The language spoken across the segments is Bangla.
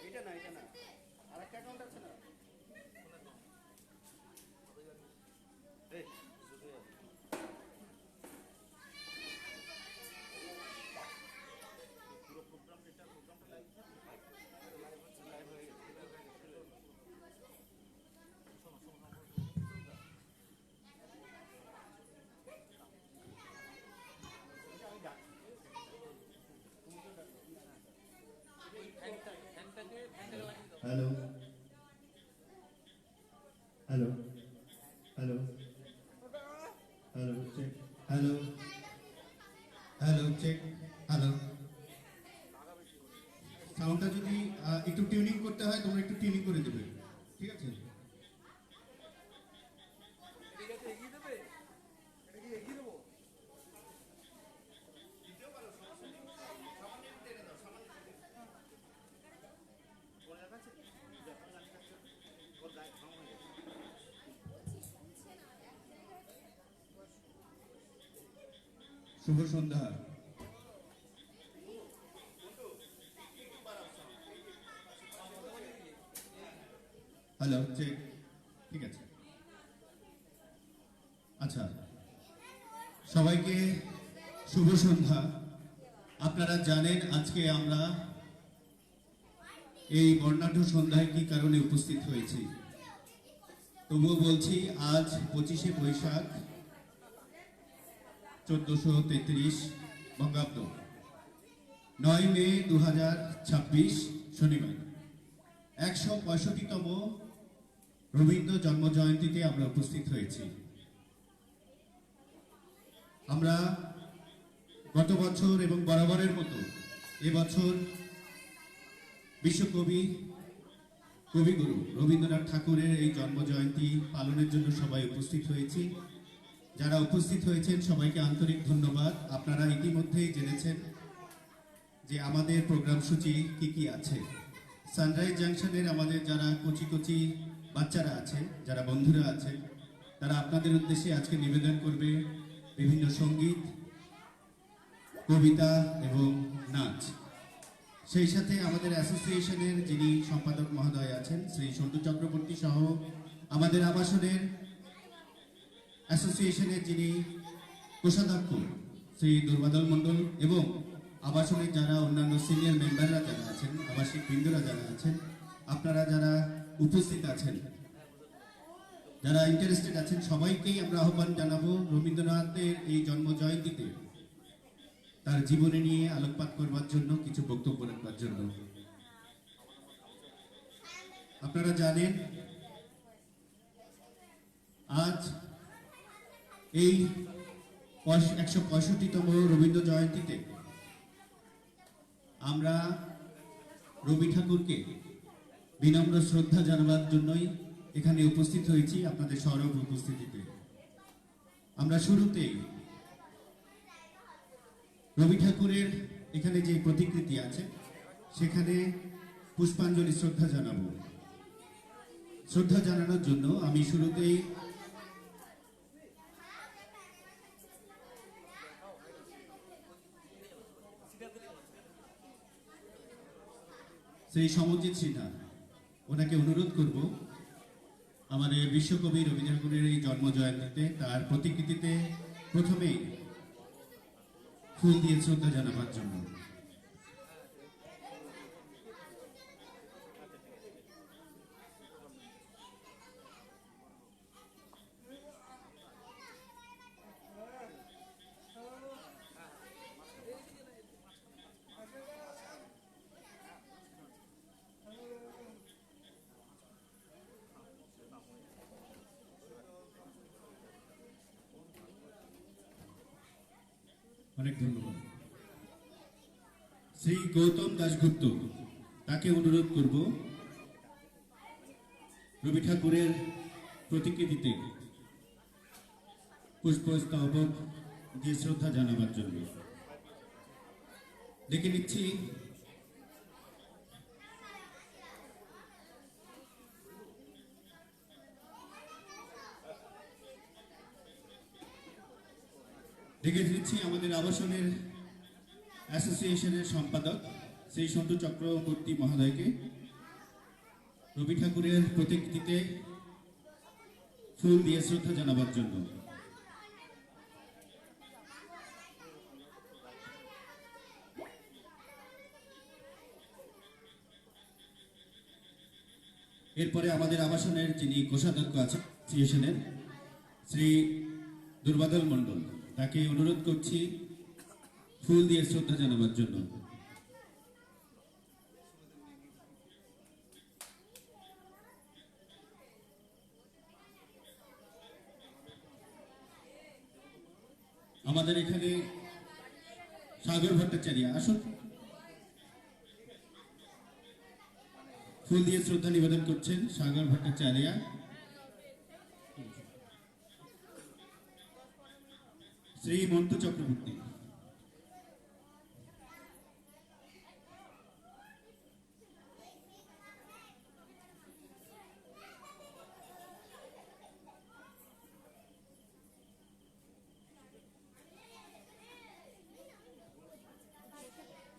এটা না আর একটা অ্যাকাউন্ট আছে না পুরো প্রোগ্রামটা লাইভ হয়ে গেছে hello hello hello hello check hello hello check hello সাউন্ডটা যদি একটু টিউনিং করতে হয় তোমরা একটু টিউনিং করে দেবে ঠিক আছে এটা কি এগিয়ে দেবে এটা কি এগিয়ে দেবো ভিডিও ভালো সমস্যা নেই সামান্য একটু টেনে দাও সামান্য কোন জায়গা আছে যখন গান কাটছে ওর গায়ে ঘাম হয়ে গেছে শুভ সন্ধ্যা হ্যালো চেক ঠিক আছে আচ্ছা সবাইকে শুভ সন্ধ্যা আপনারা জানেন আজকে আমরা এই বর্ণাঢ্য সন্ধ্যায় কি কারণে উপস্থিত হয়েছি তবুও বলছি আজ 25শে বৈশাখ 1433 বঙ্গাব্দ 9 মে 2026 শনিবার 165তম রবীন্দ্র জন্মজয়ন্তীতে আমরা উপস্থিত হয়েছি আমরা গত বছর এবং বরাবরের মতো এবছর বিশ্বকবি কবিগুরু রবীন্দ্রনাথ ঠাকুরের এই জন্মজয়ন্তী পালনের জন্য সবাই উপস্থিত হয়েছি যারা উপস্থিত হয়েছেন সবাইকে আন্তরিক ধন্যবাদ আপনারা ইতিমধ্যেই জেনেছেন যে আমাদের প্রোগ্রাম সূচি কি আছে সানরাইজ জাংশনের আমাদের যারা কচি কচি বাচ্চারা আছে যারা বন্ধুরা আছে তারা আপনাদের উদ্দেশ্যে আজকে নিবেদন করবে বিভিন্ন সঙ্গীত কবিতা এবং নাচ সেই সাথে আমাদের অ্যাসোসিয়েশনের যিনি সম্পাদক মহোদয় আছেন শ্রী সন্তু চক্রবর্তী সহ আমাদের আবাসনের অ্যাসোসিয়েশনের যিনি কোষাধ্যক্ষ শ্রী দুর্বাদল মণ্ডল এবং আবাসনের যারা অন্যান্য সিনিয়র মেম্বাররা যারা আছেন আবাসিক বৃন্দরা যারা আছেন আপনারা যারা উপস্থিত আছেন যারা ইন্টারেস্টেড আছেন সবাইকেই আমরা আহ্বান জানাবো রবীন্দ্রনাথের এই জন্ম জয়ন্তীতে তার জীবনে নিয়ে আলোকপাত করবার জন্য কিছু বক্তব্য রাখবার জন্য আপনারা জানেন আজ এই 165তম রবীন্দ্র জয়ন্তীতে আমরা রবি ঠাকুরকে বিনম্র শ্রদ্ধা জানাবার জন্যই এখানে উপস্থিত হয়েছি আপনাদের সরব উপস্থিতিতে আমরা শুরুতেই রবি ঠাকুরের এখানে যে প্রতিকৃতি আছে সেখানে পুষ্পাঞ্জলি শ্রদ্ধা জানাবো শ্রদ্ধা জানানোর জন্য আমি শুরুতেই শ্রী সমরজিৎ সিনহা ওনাকে অনুরোধ করব আমাদের বিশ্বকবি রবীন্দ্র ঠাকুরের এই জন্ম জয়ন্তীতে তার প্রতিকৃতিতে প্রথমেই ফুল দিয়ে শ্রদ্ধা জানাবার জন্য অনেক ধন্যবাদ শ্রী গৌতম দাশগুপ্ত তাকে অনুরোধ করব রবি ঠাকুরের প্রতিকৃতিতে পুষ্পস্তবক দিয়ে শ্রদ্ধা জানাবার জন্য ডেকে নিচ্ছি আমাদের আবাসনের অ্যাসোসিয়েশনের সম্পাদক শ্রী সন্তু চক্রবর্তী মহোদয়কে রবি ঠাকুরের প্রতিকৃতিতে ফুল দিয়ে শ্রদ্ধা জানাবার জন্য। এরপরে আমাদের আবাসনের যিনি কোষাধ্যক্ষ আছেন অ্যাসোসিয়েশনের শ্রী দুর্বাদল মণ্ডল, তাকে অনুরোধ করছি ফুল দিয়ে শ্রদ্ধা জানাবার জন্য। আমাদের এখানে সাগর ভট্টাচার্য আসুন, ফুল দিয়ে শ্রদ্ধা নিবেদন করছেন সাগর ভট্টাচার্য। শ্রী মন্টু চক্রবর্তী,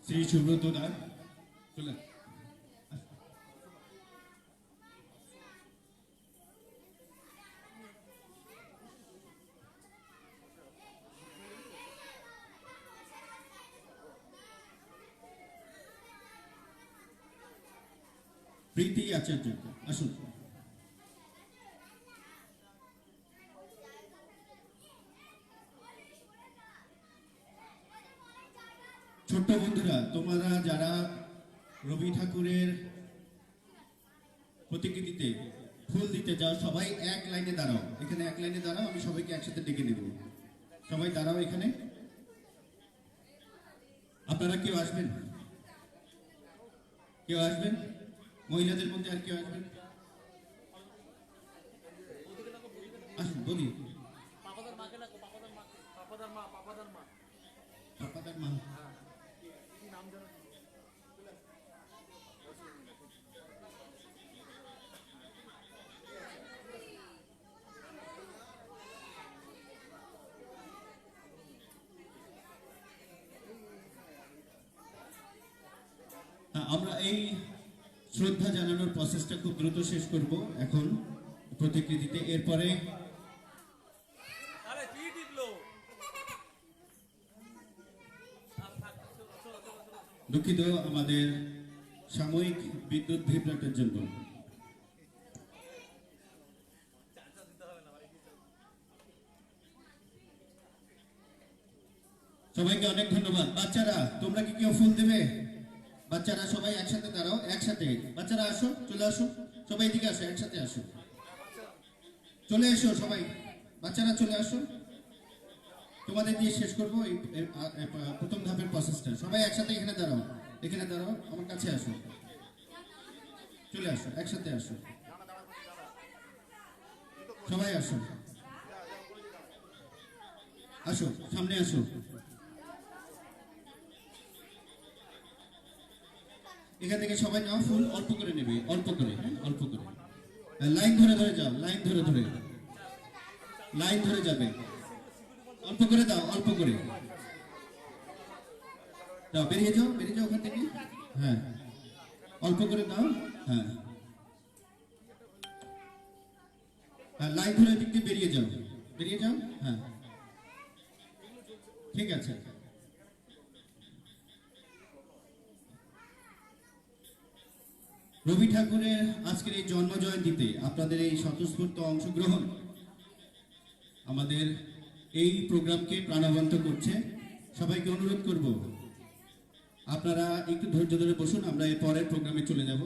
শ্রী সুব্রত দাস, চলে প্রীতি আচার্য আসুন। ছোট্ট বন্ধুরা, তোমরা যারা রবি ঠাকুরের প্রতিকৃতিতে ফুল দিতে যাও সবাই এক লাইনে দাঁড়াও, এখানে এক লাইনে দাঁড়াও, আমি সবাইকে একসাথে ডেকে নেব। সবাই দাঁড়াও এখানে। আপনারা কেউ আসবেন? কেউ আসবেন? মহিলাদের মধ্যে আর কেউ আসবেন? আসুন বলি। পাপাদার মা আমরা এই শ্রদ্ধা জানানোর প্রসেসটা খুব দ্রুত শেষ করব এখন প্রতিকৃতিতে। এরপরে দুঃখিত আমাদের সাময়িক বিদ্যুৎ বিভ্রাটের জন্য। সবাইকে অনেক ধন্যবাদ। বাচ্চারা তোমরা কি কেউ ফুল দেবে? বাচ্চারা সবাই একসাথে দাঁড়াও, একসাথে। বাচ্চারা আসো, চলে আসো, সবাই এদিকে আসো, একসাথে আসো, চলে এসো সবাই। বাচ্চারা চলে আসো, তোমাদের দিয়ে শেষ করবো এই প্রথম ধাপের প্রসেসটা। সবাই একসাথে এখানে দাঁড়াও, এখানে দাঁড়াও, আমার কাছে আসো, চলে আসো, একসাথে আসো, সবাই আসো, আসো সামনে আসো। এখান থেকে সবাই নাও, ফুল অল্প করে নেবে, অল্প করে, হ্যাঁ অল্প করে। লাইন ধরে ধরে যাও, লাইন ধরে ধরে, লাইন ধরে যাবে। অল্প করে দাও, অল্প করে দাও, বেরিয়ে যাও, বেরিয়ে যাও ওখান থেকে। হ্যাঁ অল্প করে দাও। হ্যাঁ লাইন ধরে দিক দিয়ে বেরিয়ে যাও, বেরিয়ে যাও। হ্যাঁ ঠিক আছে। রবি ঠাকুরের আজকের এই জন্ম জয়ন্তীতে আপনাদের এই স্বতঃস্ফূর্ত অংশগ্রহণ আমাদের এই প্রোগ্রামকে প্রাণবন্ত করছে। সবাইকে অনুরোধ করব আপনারা একটু ধৈর্য ধরে বসুন, আমরা এই পরের প্রোগ্রামে চলে যাব।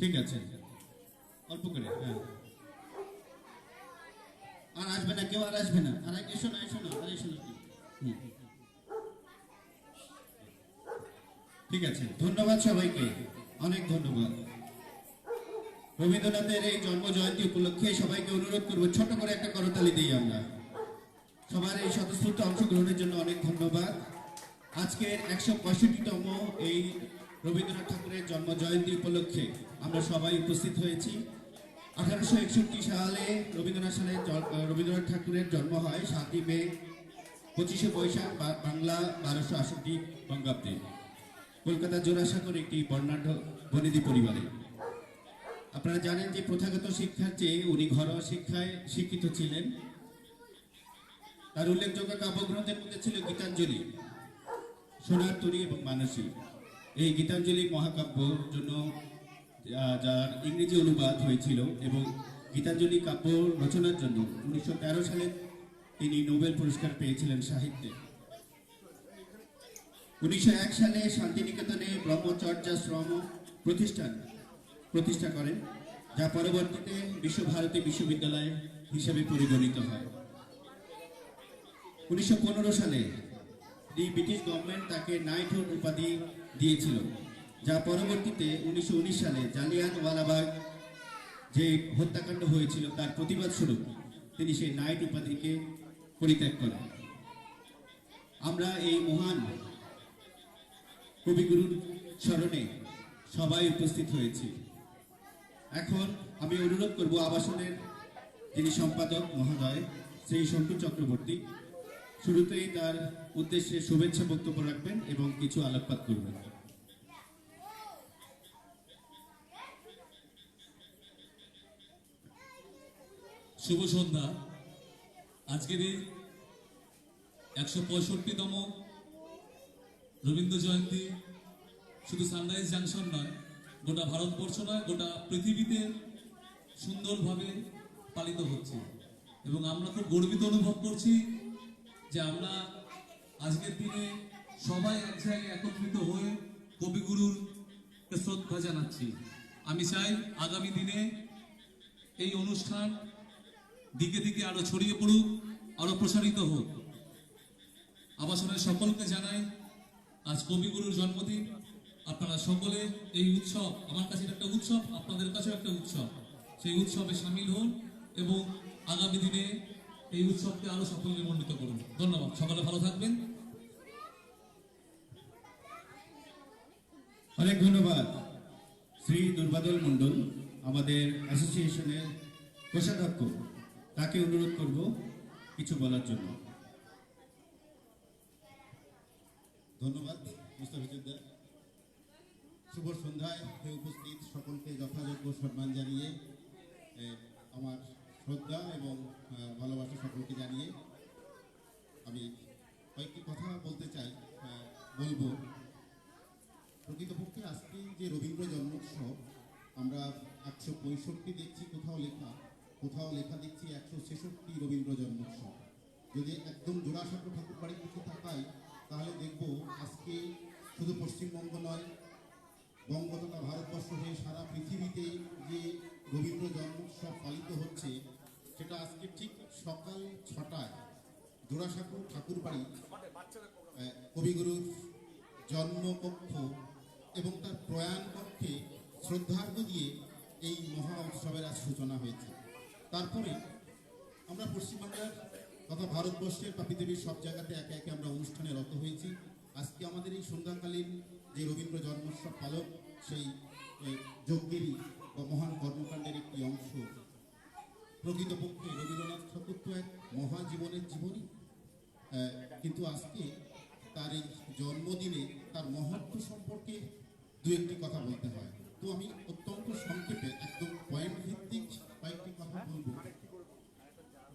ঠিক আছে, অল্প করে। হ্যাঁ, আর আসবে না কেউ, আর আসবে না, আর এসো না, এসো না, আর এসো না। হুম, ঠিক আছে, ধন্যবাদ সবাইকে, অনেক ধন্যবাদ। রবীন্দ্রনাথের এই জন্ম জয়ন্তী উপলক্ষে সবাইকে অনুরোধ করবো, ছোট করে একটা করতালি দিই আমরা। সবার এই স্বতঃস্ফূর্ত অংশগ্রহণের জন্য অনেক ধন্যবাদ। আজকের ১৬৫তম এই রবীন্দ্রনাথ ঠাকুরের জন্ম জয়ন্তী উপলক্ষে আমরা সবাই উপস্থিত হয়েছি। 1861 সালে রবীন্দ্রনাথ ঠাকুরের জন্ম হয় ৭ই মে, 25শে বৈশাখ বাংলা 1268 বঙ্গাব্দে কলকাতা জোড়াসাঁকোর একটি বর্ণাঢ্য বনেদি পরিবারে। আপনারা জানেন যে প্রথাগত শিক্ষার চেয়ে উনি ঘরোয়া শিক্ষায় শিক্ষিত ছিলেন। তার উল্লেখযোগ্য কাব্যগ্রন্থের মধ্যে ছিল গীতাঞ্জলি, সোনার তরী এবং মানসী। এই গীতাঞ্জলি মহাকাব্য জন্য যার ইংরেজি অনুবাদ হয়েছিল এবং গীতাঞ্জলি কাব্য রচনার জন্য 1913 সালে তিনি নোবেল পুরস্কার পেয়েছিলেন সাহিত্যে। 1901 সালে শান্তিনিকেতনে ব্রহ্মচর্যাশ্রম প্রতিষ্ঠা করেন, যা পরবর্তীতে বিশ্বভারতী বিশ্ববিদ্যালয় হিসেবে পরিগণিত হয়। 1915 সালে ব্রিটিশ গভর্নমেন্ট তাকে নাইটহুড উপাধি দিয়েছিল, যা পরবর্তীতে 1919 সালে জালিয়ানওয়ালাবাগ যে হত্যাকাণ্ড হয়েছিল তার প্রতিবাদ স্বরূপ তিনি সেই নাইট উপাধিকে পরিত্যাগ করেন। আমরা এই মহান কবিগুরুর স্মরণে সবাই উপস্থিত হয়েছি। এখন আমি অনুরোধ করব আবাসনের যিনি সম্পাদক মহোদয় শ্রী সন্তু চক্রবর্তী শুরুতেই তার উদ্দেশ্যে শুভেচ্ছা বক্তব্য রাখবেন এবং কিছু আলোকপাত করবেন। শুভ সন্ধ্যা। আজকের এই ১৬৫তম রবীন্দ্র জয়ন্তী শুধু সানরাইজ জাংশন নয়, গোটা ভারতবর্ষ নয়, গোটা পৃথিবীতে সুন্দরভাবে পালিত হচ্ছে এবং আমরা খুব গর্বিত অনুভব করছি যে আমরা আজকের দিনে সবাই এক জায়গায় একত্রিত হয়ে কবিগুরুর শ্রদ্ধা জানাচ্ছি। আমি চাই আগামী দিনে এই অনুষ্ঠান দিকে দিকে আরো ছড়িয়ে পড়ুক, আরো প্রসারিত হোক। আবাসনের সকলকে জানাই আজ কবিগুরুর জন্মদিন। আপনারা সকলে এই উৎসব, আমার কাছে একটা উৎসব, আপনাদের কাছেও একটা উৎসব, সেই উৎসবে সামিল হন এবং আগামী দিনে এই উৎসবকে আরো সাফল্যমণ্ডিত করুন। ধন্যবাদ, সকলে ভালো থাকবেন। অনেক ধন্যবাদ শ্রী দুর্বাদল মণ্ডল, আমাদের অ্যাসোসিয়েশনের কোষাধ্যক্ষ। তাকে অনুরোধ করব কিছু বলার জন্য। ধন্যবাদ মুস্তাফিজুদ্দার। শুভ সন্ধ্যায় উপস্থিত সকলকে যথাযোগ্য সম্মান জানিয়ে আমার শ্রদ্ধা এবং ভালোবাসা সকলকে জানিয়ে আমি কয়েকটি কথা বলতে চাই, বলবো। প্রকৃতপক্ষে আজকে যে রবীন্দ্র জন্মোৎসব, আমরা 165 দেখছি কোথাও লেখা দেখছি 166 রবীন্দ্র জন্মোৎসব। যদি একদম জোড়াসাঁকো ঠাকুর বাড়ির দিকে তাকাই তাহলে দেখব আজকে শুধু পশ্চিমবঙ্গ নয়, বঙ্গ তথা ভারতবর্ষ হয়ে সারা পৃথিবীতে যে রবীন্দ্র জন্মোৎসব পালিত হচ্ছে, সেটা আজকে ঠিক সকাল 6টায় জোড়াসাঁকো ঠাকুর বাড়ি কবিগুরুর জন্মকক্ষ এবং তার প্রয়াণ কক্ষে শ্রদ্ধার্ঘ্য দিয়ে এই মহা উৎসবের আজ সূচনা হয়েছে। তারপরে আমরা পশ্চিমবাংলার তথা ভারতবর্ষের বা পৃথিবীর সব জায়গাতে একে একে আমরা অনুষ্ঠানে রত হয়েছি। আজকে আমাদের এই সন্ধ্যাকালীন যে রবীন্দ্র জন্মোৎসব পালন, সেই যজ্ঞেরই বা মহান কর্মকাণ্ডের একটি অংশ। প্রকৃতপক্ষে রবীন্দ্রনাথ ঠাকুর তো এক মহাজীবনের জীবনী, কিন্তু আজকে তার এই জন্মদিনে তার মহত্ব সম্পর্কে দু একটি কথা বলতে হয়। তো আমি অত্যন্ত সংক্ষেপে একদম পয়েন্ট ভিত্তিক কয়েকটি কথা বলবো।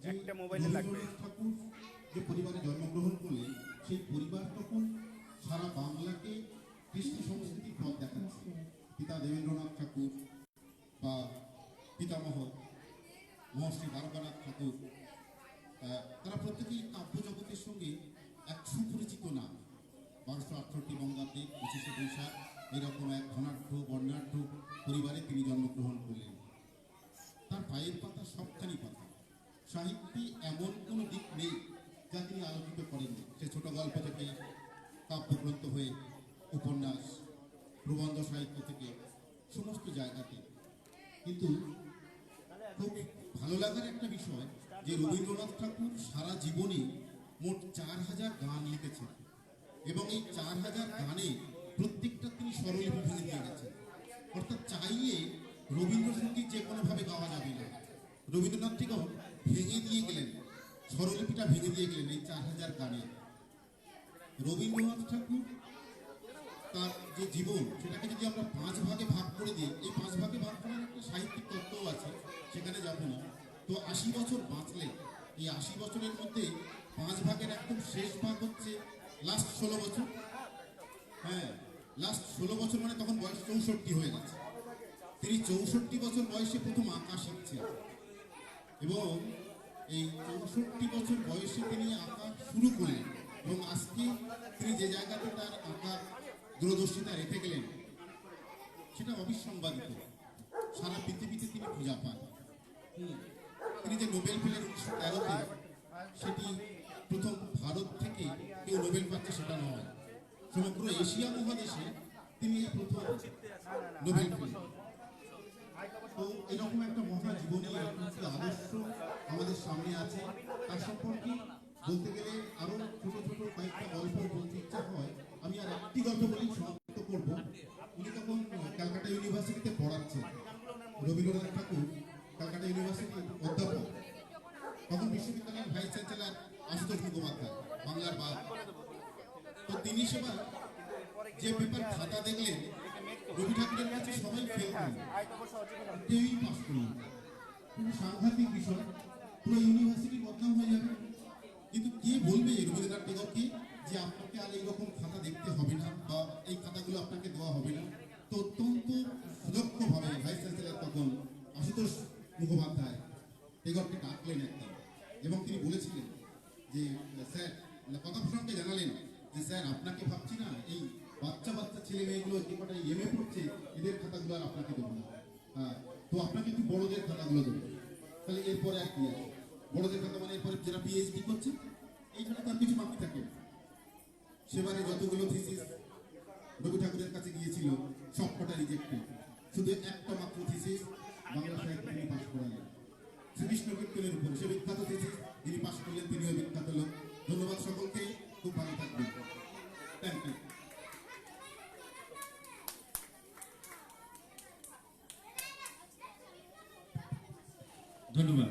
রবীন্দ্রনাথ ঠাকুর যে পরিবারে জন্মগ্রহণ করলেন, সেই পরিবার তখন সারা বাংলাকে কৃষ্টি সংস্কৃতির পথ দেখাচ্ছে। পিতা দেবেন্দ্রনাথ ঠাকুর বা পিতামহ মহর্ষি দ্বারকানাথ ঠাকুর, তারা প্রত্যেকেই কাব্য জগতের সঙ্গে এক সুপরিচিত নাম। 1268 বঙ্গাব্দে 25শে বৈশাখ এরকম এক ধনাঢ্য বর্ণাঢ্য পরিবারে তিনি জন্মগ্রহণ করলেন। তার পায়ের পাতা সবখানি পাতা। সাহিত্যে এমন কোনো দিক নেই যা তিনি আলোকিত করেননি। সে ছোট গল্প থেকে কাব্যগ্রন্থ হয়ে উপন্যাস, প্রবন্ধ সাহিত্য থেকে সমস্ত জায়গাতে। কিন্তু খুব ভালো লাগার একটা বিষয় যে রবীন্দ্রনাথ ঠাকুর সারা জীবনে মোট 4000 গান লিখেছেন এবং এই 4000 গানে প্রত্যেকটা তিনি স্বরলিপি ভেঙে দিয়ে গেছেন। অর্থাৎ চাইলে রবীন্দ্রসঙ্গীত যে কোনোভাবে গাওয়া যাবে না, রবীন্দ্রনাথ ঠাকুর ভেঙে দিয়ে গেলেন, স্বরলিপিটা ভেঙে দিয়ে গেলেন এই 4000 গানে। রবীন্দ্রনাথ ঠাকুর তার যে জীবন সেটাকে যদি আমরা 5 ভাগে ভাগ করে দিই, এই 5 ভাগে ভাগ করার একটা সাহিত্যিক তত্ত্বও আছে, সেখানে যাবো না। তো 80 বছর বাঁচলে এই 80 বছরের মধ্যে 5 ভাগের একদম শেষ ভাগ হচ্ছে লাস্ট 16 বছর। হ্যাঁ, লাস্ট 16 বছর মানে তখন বয়স 64 হয়ে গেছে। তিনি 64 বছর বয়সে প্রথম আঁকা শিখছেন এবং এই 64 বছর বয়সে তিনি আঁকা শুরু করলেন এবং আজকে তিনি যে জায়গাতে তার আঁকা দূরদর্শিতা রেখে গেলেন সেটা অবিসংবাদিত। সারা পৃথিবীতে তিনি পূজা পান। তিনি যে নোবেল পেলেন 1913-তে, সেটি প্রথম ভারত থেকে কেউ নোবেল পাচ্ছে সেটা নয়, সমগ্র এশিয়া মহাদেশে তিনি এই প্রথম নোবেল পেলেন। তো এরকম একটা মহা জীবনী, এরকম একটা আদর্শ আমাদের সামনে আছে। তার সম্পর্কে বলতে গেলে আরো ছোট ছোট কয়েকটা গল্প বলতে ইচ্ছা হয়। আমি আর একটি গল্প বলেই সমাপ্ত করব। উনি তখন ক্যালকাটা ইউনিভার্সিটিতে পড়াচ্ছেন। রবীন্দ্রনাথ ঠাকুর ক্যালকাটা ইউনিভার্সিটির অধ্যাপক। তখন বিশ্ববিদ্যালয়ের ভাইস চ্যান্সেলর আশুতোষ মুখোপাধ্যায়, বাংলার বাদ। তো তিনি সেবার যে পেপার খাতা দেখলেন, রবি ঠাকুরের কাছে সবাই ফেল করলেন, কেউই পাস করলেন। খুব সাংঘাতিক বিষয়, পুরো ইউনিভার্সিটি বদনাম হয়ে যাবে। কিন্তু কে বলবে রবীন্দ্রনাথ ঠাকুরকে যে আপনাকে আর এইরকম খাতা দেখতে হবে না বা এই খাতাগুলো আপনাকে দেওয়া হবে না? তো অত্যন্ত সুদক্ষভাবে ভাইস চ্যান্সেলর তখন আশুতোষ মুখোপাধ্যায় টেগরকে ডাকলেন একদিন এবং তিনি বলেছিলেন যে স্যার, কথা প্রসঙ্গে জানালেন যে স্যার, আপনাকে ভাবছি না, এই বাচ্চা বাচ্চা ছেলে মেয়েগুলো যে কটা এমএ পড়ছে এদের খাতাগুলো আর আপনাকে দেবো না। তো আপনাকে একটু বড়দের খাতাগুলো দেবো। তাহলে এরপরে আর কি আছে? বড়দের খাতা মানে এরপরে যারা পিএইচডি করছে, এইখানে তার কিছু বাকি থাকে। সেবারে যতগুলো থিসিস রবি ঠাকুরের কাছে গিয়েছিল সবকটা রিজেক্টেড, শুধু একটা মাত্র থিসিস বাংলা সাহিত্য তিনি পাশ করালেন, শ্রীকৃষ্ণ কীর্তনের উপর। সে বিখ্যাত থিসিস যিনি পাশ করলেন তিনিও বিখ্যাত লোক। ধন্যবাদ সকলকে, খুব ভালো থাকবেন। Thank you. ধন্যবাদ।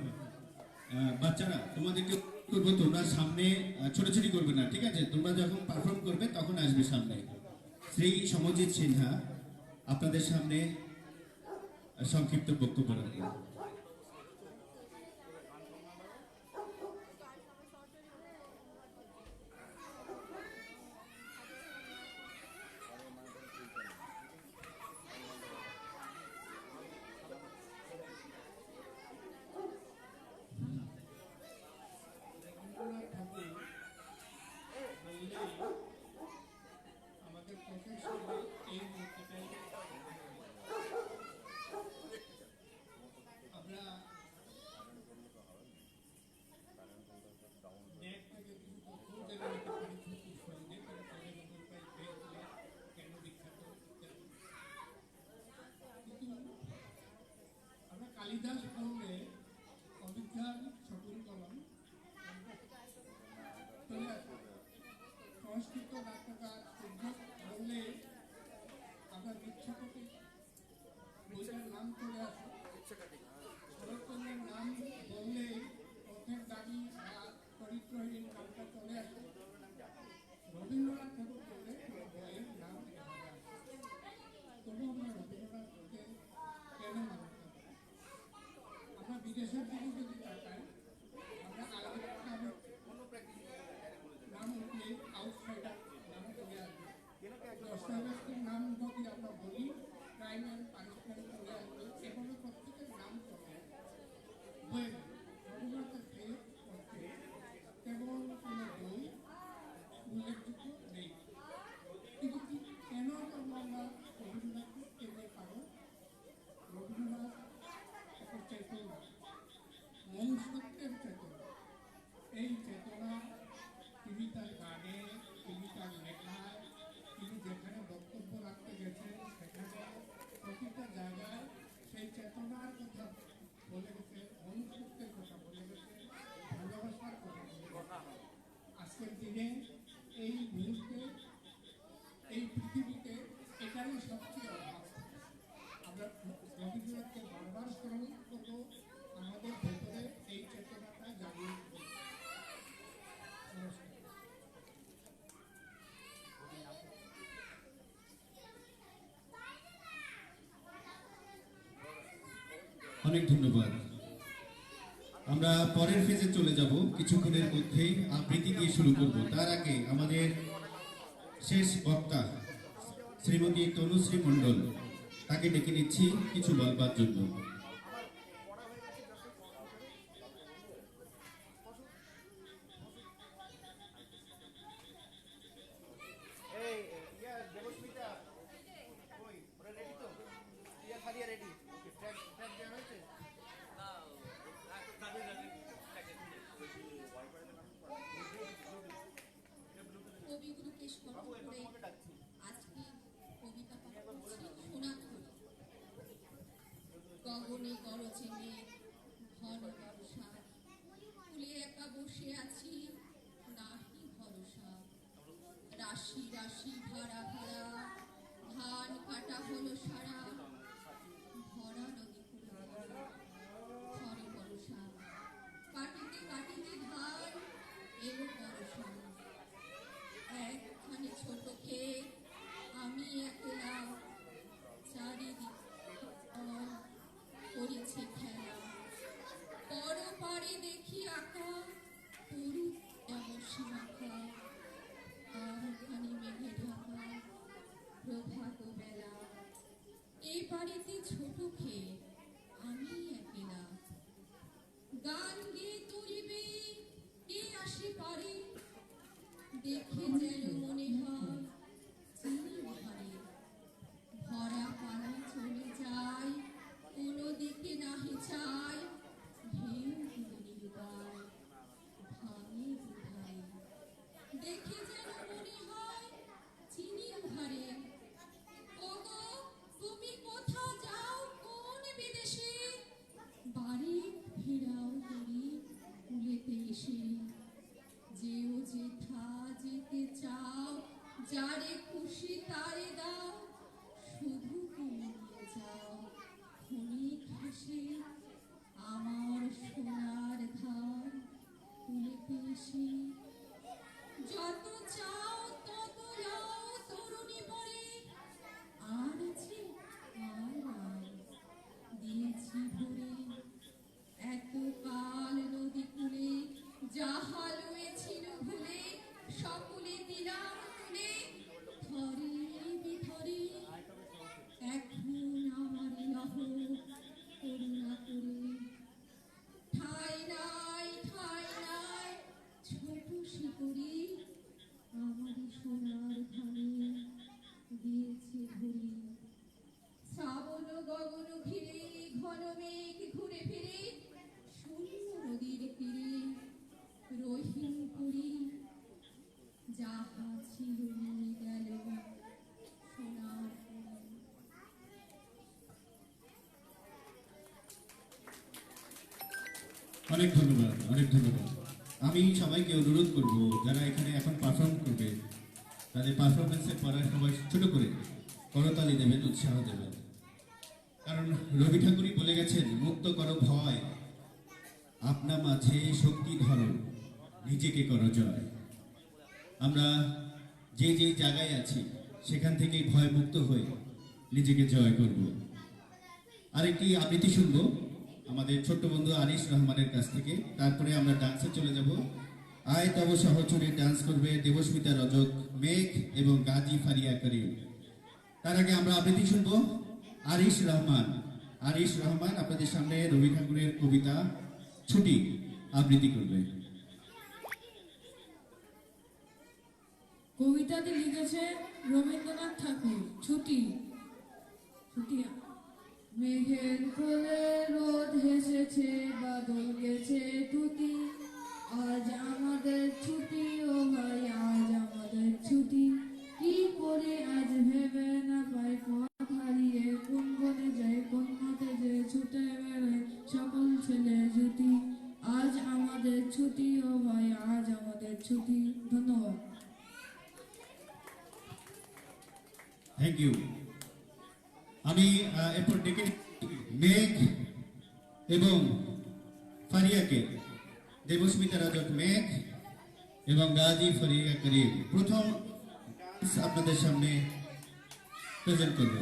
বাচ্চারা, তোমাদেরকে করবো তোমরা সামনে ছোটাছুটি করবে না, ঠিক আছে? তোমরা যখন পারফর্ম করবে তখন আসবে সামনে। শ্রী সমজিৎ সিনহা আপনাদের সামনে সংক্ষিপ্ত বক্তব্য রাখবেন। আমাদের পথের সামনে এই মূর্তিটাই অনেক ধন্যবাদ। আমরা পরের ফেজে চলে যাব, কিছুক্ষণের মধ্যেই আবৃত্তি দিয়ে শুরু করব। তার আগে আমাদের শেষ বক্তা শ্রীমতী তনুশ্রী মণ্ডল, তাকে ডেকে নিচ্ছি কিছু বলবার জন্য। কবিগুরুকে স্মরণ করে আজকে কবিতা পাঠ করছি সোনাক্ষরী। গগনে গরজে মেঘ, ঘন বর্ষা, ফুলে একা বসে আছি, নাহি ভরসা। রাশি রাশি ভাড়া ভাড়া, ধান কাটা হলো সারা, ভরা নদী কুলে ঝরে বর্ষা। কাটিতে কাটিতে ধান এলো বর্ষা। একখানি ছোট ক্ষেত, আমি একলা, চারিদিক করেছে খেলা। বড় পারে দেখি আঁকা, তরু বসি মাখা, আরখানি মেঘে ঢাকা, প্রভাত বেলা। এই বাড়িতে ছোট ক্ষেত, আমি একলা। গান গেয়ে তুলিবে কে আসে পারে, দেখে যেন মনে হয় চিনি ভারে। ভরা পানি চলে যায়, কোনো দিকে নাহি চায়, ঢেউ তুলে নির্বায়, ভাঙে দুধায়। দেখে যেন মনে হয় চিনি ভারে। ওগো তুমি কোথা যাও কোন বিদেশে, বাড়ি ফেরাও করি কুলেতে এসে। যেও যেথা যেতে চাও, যারে খুশি তারে দাও, শুধু তুমি নিয়ে যাও ক্ষণিক হেসে আমার সোনার ধান কুলেতে এসে। যত চাও তত লাও তরুণী পরে, আর আছে আর নাই দিয়েছি ভরে। এত কাল নদী কূলে যাহা লয়েছিল ভুলে, সকলে দিলাম তুলে ধরে বিধরে। এখন আমার লহ করুণা করে, ঠাই নাই ছোট শিকড়ি, আমার সোনার ধানে দিয়েছে ভরি। শ্রাবণ গগন ঘিরে ঘন মেঘ ঘুরে ফিরে, শূন্য নদীর তীরে রহিম পুরী। যাহা ছিল নিয়ে গেল সোনার পুরী। অনেক ধন্যবাদ, অনেক ধন্যবাদ। আমি সবাইকে অনুরোধ করব, যারা এখানে এখন পারফর্ম করবে তাদের পারফরমেন্সের পরে সবাই ছোট করে করতালি দেবেন, উৎসাহ দেবেন। কারণ রবি ঠাকুরই বলে গেছেন, মুক্ত করো ভয়, আপনা মাঝে শক্তি ধরো, নিজেকে করো জয়। আমরা যে যে জায়গায় আছি সেখান থেকে ভয় মুক্ত হয়ে নিজেকে জয় করব। আরেকটি আবৃত্তি শুনবো আমাদের ছোট্ট বন্ধু আনিস রহমানের কাছ থেকে, তারপরে আমরা ডান্সে চলে যাব। আয় তব সহচরে ডান্স করবে দেবস্মিতা রজক, মেঘ এবং গাজী ফারিয়া করিম। তার আগে আমরা আবৃত্তি শুনবো আরিশ রহমান। আরিশ রহমান আপনাদের সামনে রবি ঠাকুরের কবিতা ছুটি আবৃত্তি করবে। কবিতাটি লিখেছে রবীন্দ্রনাথ ঠাকুর। ছুটি। মেঘের কোলে রোদ হেসেছে, বাদল গেছে টুটি, আজ আমাদের ছুটি ও ভাই, আজ আমাদের ছুটি। কি করে আজ ভেবে না পাই, পথ হারিয়ে কোন বনে যায়, কোন মাঠে যে ছুটে বেড়ায় সকল ছেলে জুটি। আজ আমাদের ছুটি ও ভাই, আজ আমাদের ছুটি। ধন্যবাদ। Thank you. আমি এরপর ডেকে মেঘ এবং ফারিয়াকে, দেবস্মিতা রাজক মেঘ এবং গাজী ফারিয়া করিম প্রথম আপনাদের সামনে প্রেজেন্ট করবে।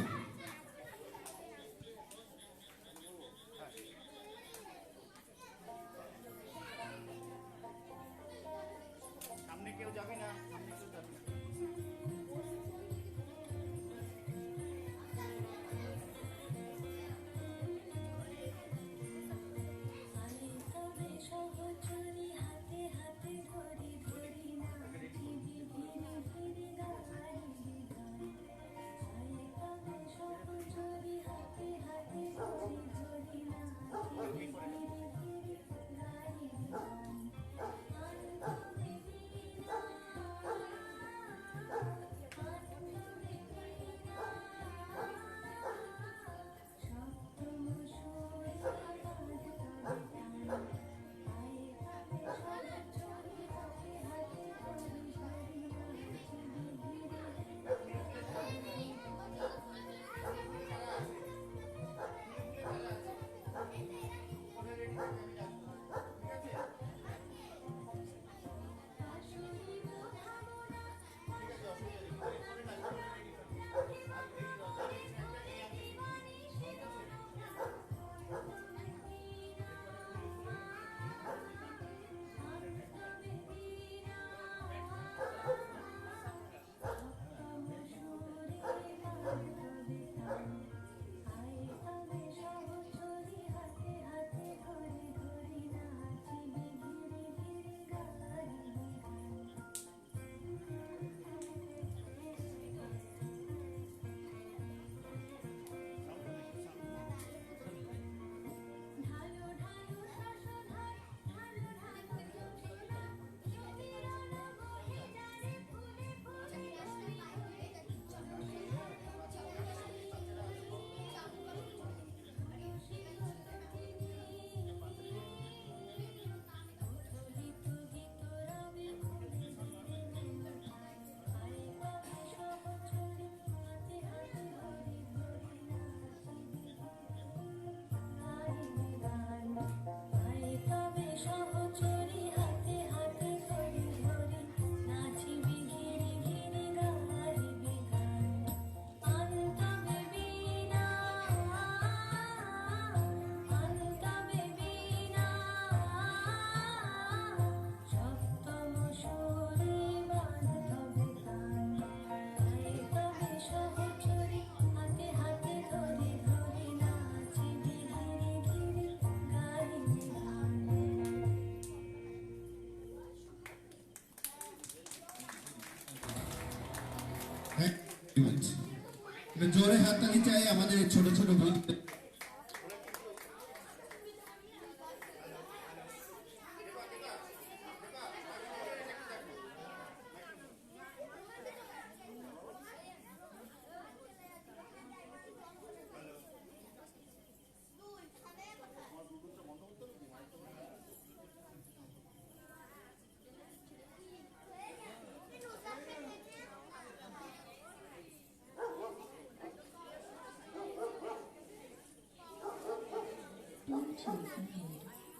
একটু জোরে হাততালি চাই আমাদের ছোট ছোট বন্ধুদের।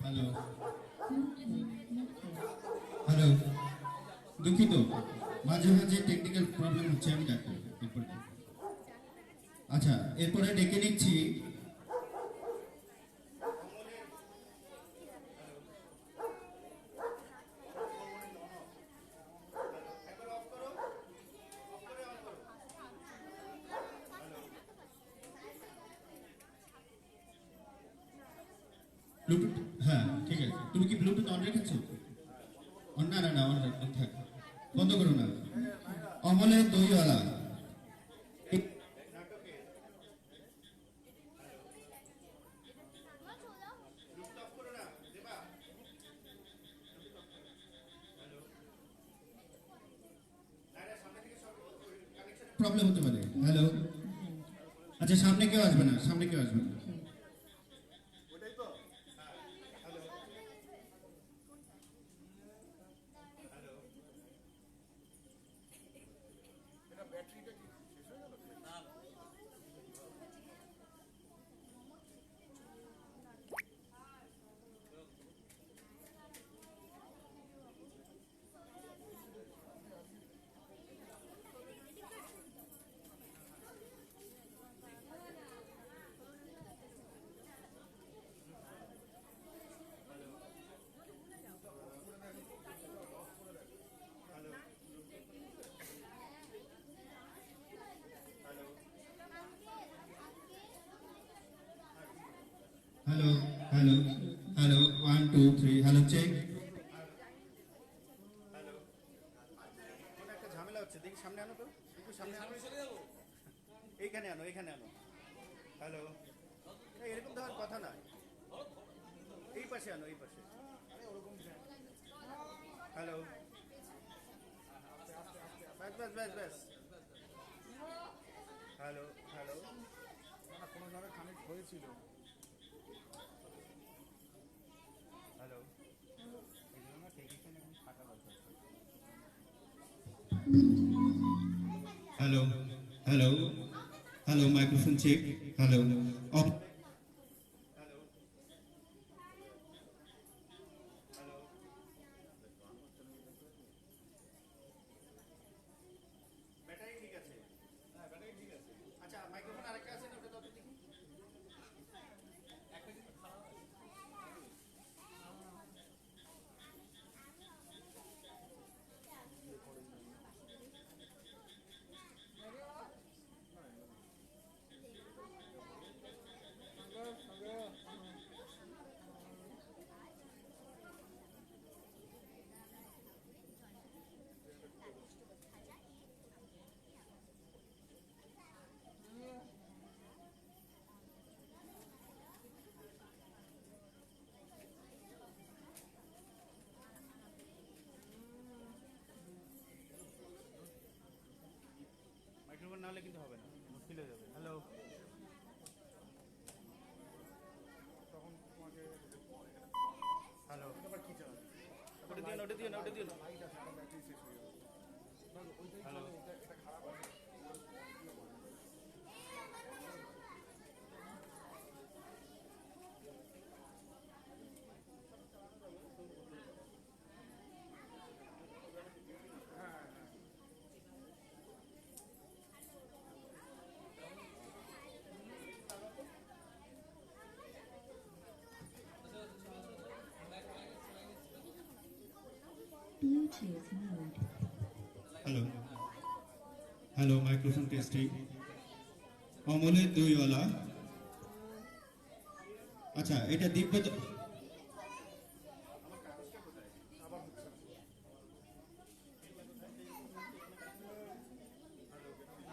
হ্যালো হ্যালো, দুঃখিত, মাঝে মাঝে টেকনিক্যাল প্রবলেম হচ্ছে, আমি ডাক্তার এরপরে। আচ্ছা, এরপরে ডেকে নিচ্ছি ব্লুটুথ। হ্যাঁ ঠিক আছে, তুমি কি ব্লুটুথ অন রেখেছো? না না না, অন থাক, বন্ধ করো না। অমলের দইওয়ালা প্রবলেম হতে পারে। হ্যালো, আচ্ছা সামনে কেউ আসবে না, সামনে কেউ আসবে না। Hello hello hello, 1 2 3, hello check. কোনো একটা ঝামেলা হচ্ছে, দেখি সামনে আনো তো, একটু সামনে আনো, এইখানে আনো, এইখানে আনো। হ্যালো, এরকম তো হওয়ার কথা না, এই পাশে আনো, এই পাশে। হ্যালো, ব্যাস ব্যাস ব্যাস ব্যাস। হ্যালো হ্যালো, কোনো ধরনের কানেক্ট হয়েছিল। হ্যালো, এই জন্য না টেকনিশিয়ান এখন থাকা দরকার। Hello hello hello, microphone check. Hello, off. Hello hello, battery ঠিক আছে? হ্যাঁ ব্যাটারি ঠিক আছে। আচ্ছা মাইক্রোফোন আরেকটা আছে না, ওটা তত দেখি। মাইক্রোফোন না হলে কিন্তু হবে না, মুশকিল হয়ে যাবে। হ্যালো, হ্যালো, ওটা দিও না, ওটা দিও না, ওটা দিও না। Hello, Bluetooth mode. Hello hello, microphone testing. অমলের দইওয়ালা। আচ্ছা, এটা দিব্য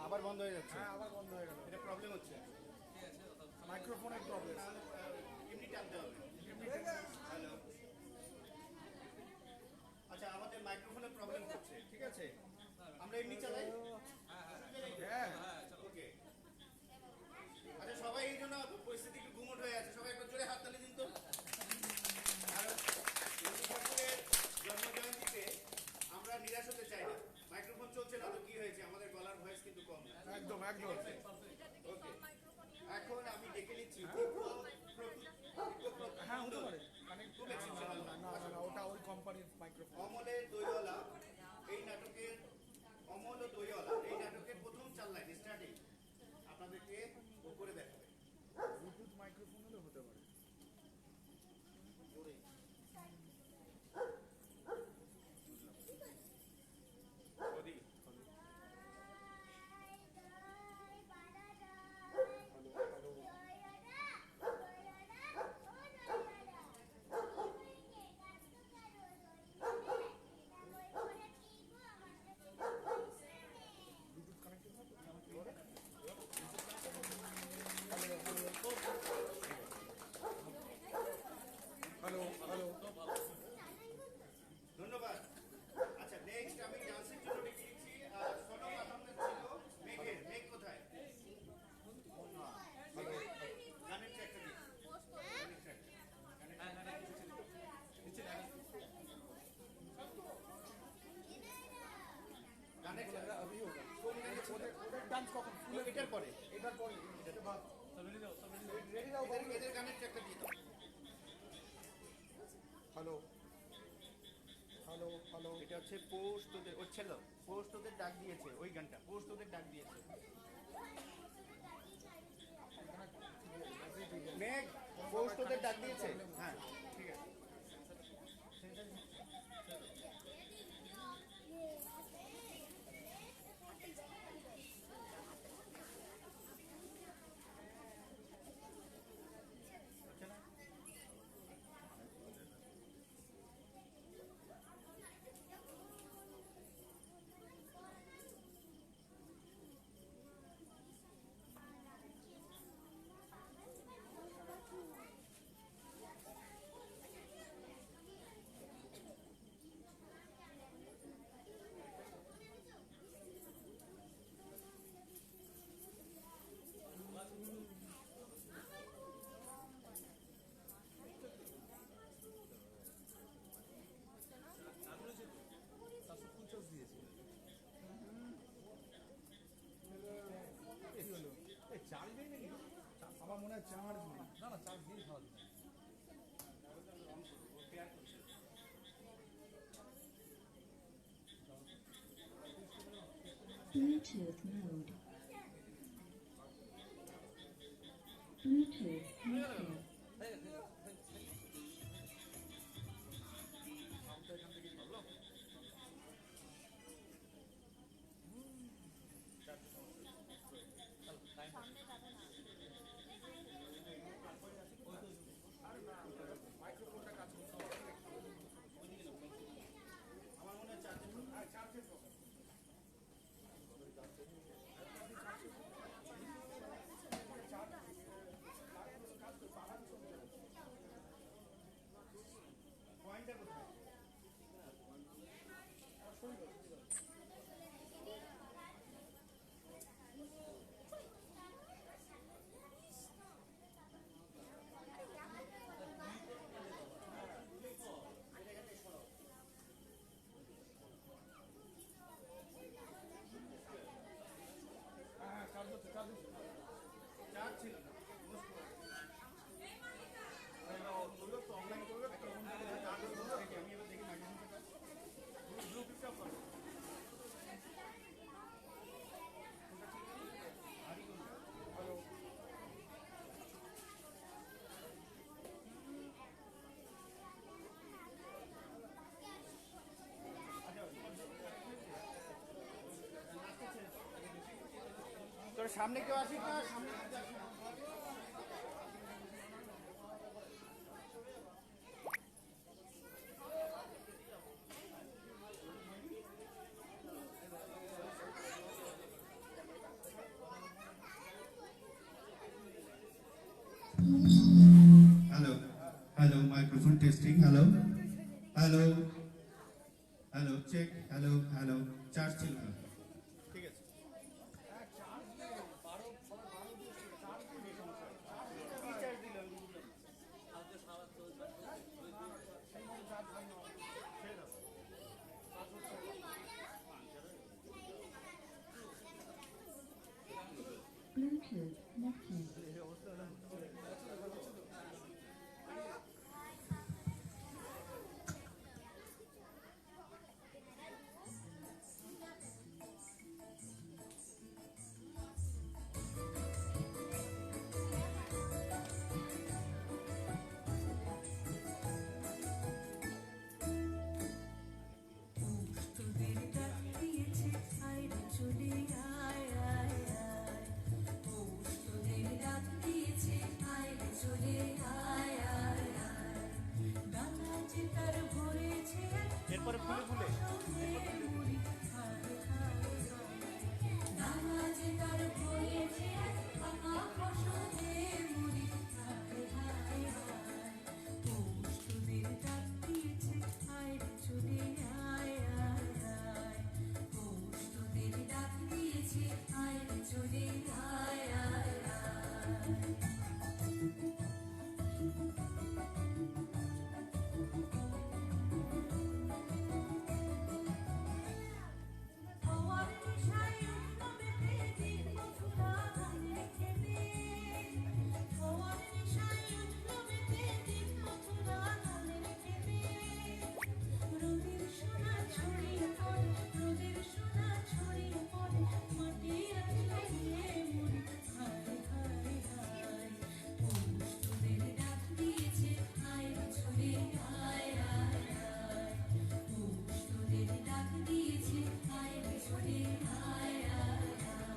আবার বন্ধ টানতে হবে। হ্যালো, আচ্ছা আমাদের মাইক্রোফোনের প্রবলেম হচ্ছে, ঠিক আছে আমরা এমনি চালাই। হ্যাঁ ওকে। আচ্ছা সবাই এই জন্য পরিস্থিতি একটু গুমট হয়ে আছে, সবাই একবার জোরে হাত তালি দিন তো। আর রবি ঠাকুরের জন্মজয়ন্তীতে আমরা নিরাশ হতে চাই না। মাইক্রোফোন চলছে না তো কি হয়েছে, আমাদের গলার ভয়েস কিন্তু কম না। একদম একদম। ওকে, এখন আমি ডেকে নিচ্ছি হ্যাঁ হতে পারে, না ওটা ওই কোম্পানির মাইক্রোফোন। অমলের দইওয়ালা এই নাটকের, অমল ও দইওয়ালা এই নাটকের প্রথম 4 লাইন স্টার্টিং আপনাদেরকে ও করে দেখাবে। ব্লুটুথ মাইক্রোফোন হলেও হতে পারে। Hello hello. ধন্যবাদ। আচ্ছা নেক্সট আমি ডান্সের জন্য ডেকে নিচ্ছি সোনম আহমেদ ছিল মেঘের, মেঘ কোথায়? গানের ট্র্যাকটা দিন, গানের ট্র্যাক, গানের ট্র্যাক अभी होगा। কোন গানে ছিল? ওদের ডান্স কখন? এটার পরে, এটার পরে এটা বাদ। রেডি যাও। এদের গানের ট্র্যাকটা দিয়ে দাও। Hello hello hello. এটা হচ্ছে পোস্ট ওদের, ও ছিল পোস্ট ওদের ডাক দিয়েছে, ওই গানটা পোস্ট ওদের ডাক দিয়েছে। মেঘ পোস্ট ওদের ডাক দিয়েছে, হ্যাঁ ঠিক আছে। চাল দেয় নাকি? আমার মনে হয় চার্জ নেই। না না চার্জ দিয়ে খাওয়া যায়। Bluetooth mode. Bluetooth active. তোর সামনে কেউ আসিস না, সামনে hello microphone testing, hello hello hello, check, hello hello, charge ছিল না। ঠিক আছে। তোদের ডাক দিয়েছে আয়রে চলে আয় আয় আয়, পৌষ তোদের ডাক দিয়েছে আয়রে চলে আয় আয় আয়, ডানা যে তার ভরেছে এরপরে ফুলে ফুলে মুড়ি খায় খায় খায়, ডানা যে তার ভরেছে পাকা ফসলে মুড়ি খায় খায় খায়, পৌষ তোদের ডাক দিয়েছে আয়রে চলে আয় আয় আয়, পৌষ তোদের ডাক দিয়েছে আয়রে চলে আয় আয় আয়। হওয়ার নেশায় উঠবে দিন মথুরা ধানে খেতে, হওয়ার নেশায় উঠবে দিন মথুরা ধানে খেতে, রোদের সোনা ছড়িয়ে পড়ে, রোদের সোনা ছড়িয়ে পড়ে, মাটি আসলে গিয়ে মুড়ি খায় খায় খায়, পৌষ তোদের ডাক দিয়েছে আয় চলে আয় আয় আয়, পৌষ তোদের ডাক দিয়েছে আয় চলে আয় আয় আয়।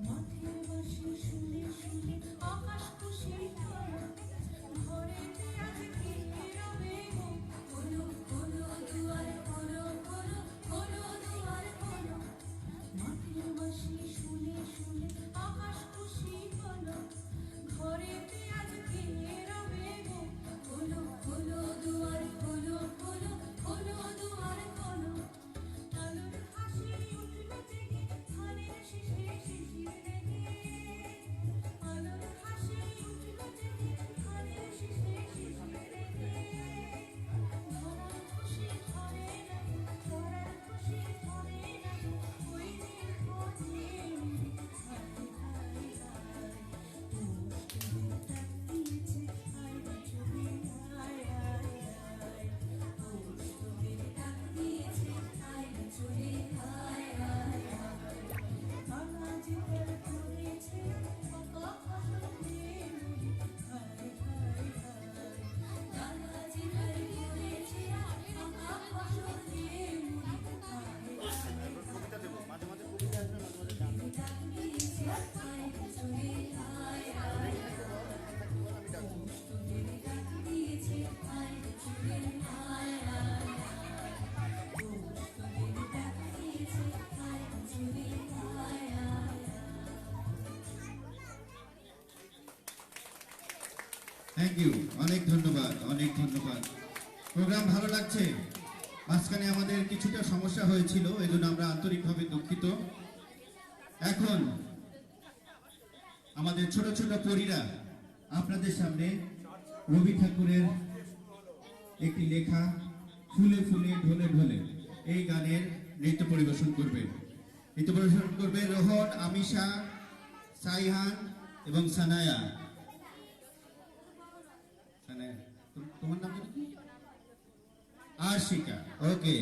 মাঠের বাঁশি শুনে শুনে আকাশ খুশি হয়, ঘরেতে আজ কি রবে গো, খোলো খোলো দুয়ার খোলো খোলো খোলো দুয়ার খোলো, মাঠের বাঁশি শুনে শুনে আকাশ খুশি হলো, ঘরেতে আজ কি রবে গো, খোলো খোলো দুয়ার খোলো খোলো খোলো দুয়ার খোলো, আলোর হাসি উঠলো জেগে ধানের শীষে শিশির রেগে, আলোর হাসি উঠলো জেগে ধানের শীষে শিশির রেগে, ধরার খুশি ধরে না, ধরার খুশি ধরে না, ওই নীল পথে হায় হায় হায়, পৌষ তোদের ডাক দিয়েছে আয় চলে আয় আয় আয়, পৌষ তোদের ডাক দিয়েছে আয় চলে আয় আয় আয়, ভাঙা যে তার ধরেছে পাকা ফসলে মুড়ি খায় খায় খায়, ভাঙা যে তার ধরেছে পাকা ফসলে মুড়ি খায় খায়, কবিতা দেবো, মাঝে মাঝে কবিতা আসবে, মাঝে মাঝে গান। ডাক দিয়েছে আয় চলে আয় আয় আয়, পৌষ তোদের ডাক দিয়েছে আয় চলে আয় আয় আয়, পৌষ তোদের ডাক দিয়েছে আয় চলে আয় আয় আয়। থ্যাংক ইউ, অনেক ধন্যবাদ, অনেক ধন্যবাদ। প্রোগ্রাম ভালো লাগছে। মাঝখানে আমাদের কিছুটা সমস্যা হয়েছিল, এই জন্য আমরা আন্তরিকভাবে দুঃখিত। এখন আমাদের ছোট ছোট পরীরা আপনাদের সামনে রবি ঠাকুরের একটি লেখা ফুলে ফুলে ঢলে ঢলে এই গানের নৃত্য পরিবেশন করবে। নৃত্য পরিবেশন করবে রোহন, আমিশা, সাইহান এবং সানায়া। সানায়া, তোমার নাম কি? আশিকা। ওকে,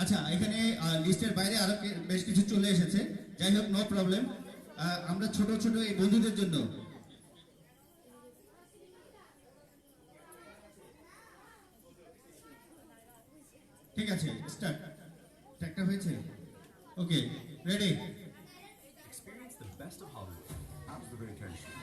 আচ্ছা, এখানে লিস্টের বাইরে আরো বেশ কিছু চলে এসেছে। যাই হোক, নো প্রবলেম। আমরা ছোট ছোট এই বন্ধুদের জন্য ঠিক আছে, স্টার্ট। ট্র্যাকটা হয়েছে? Okay, ready? Experience the best of Hollywood. Absolutely very traditional.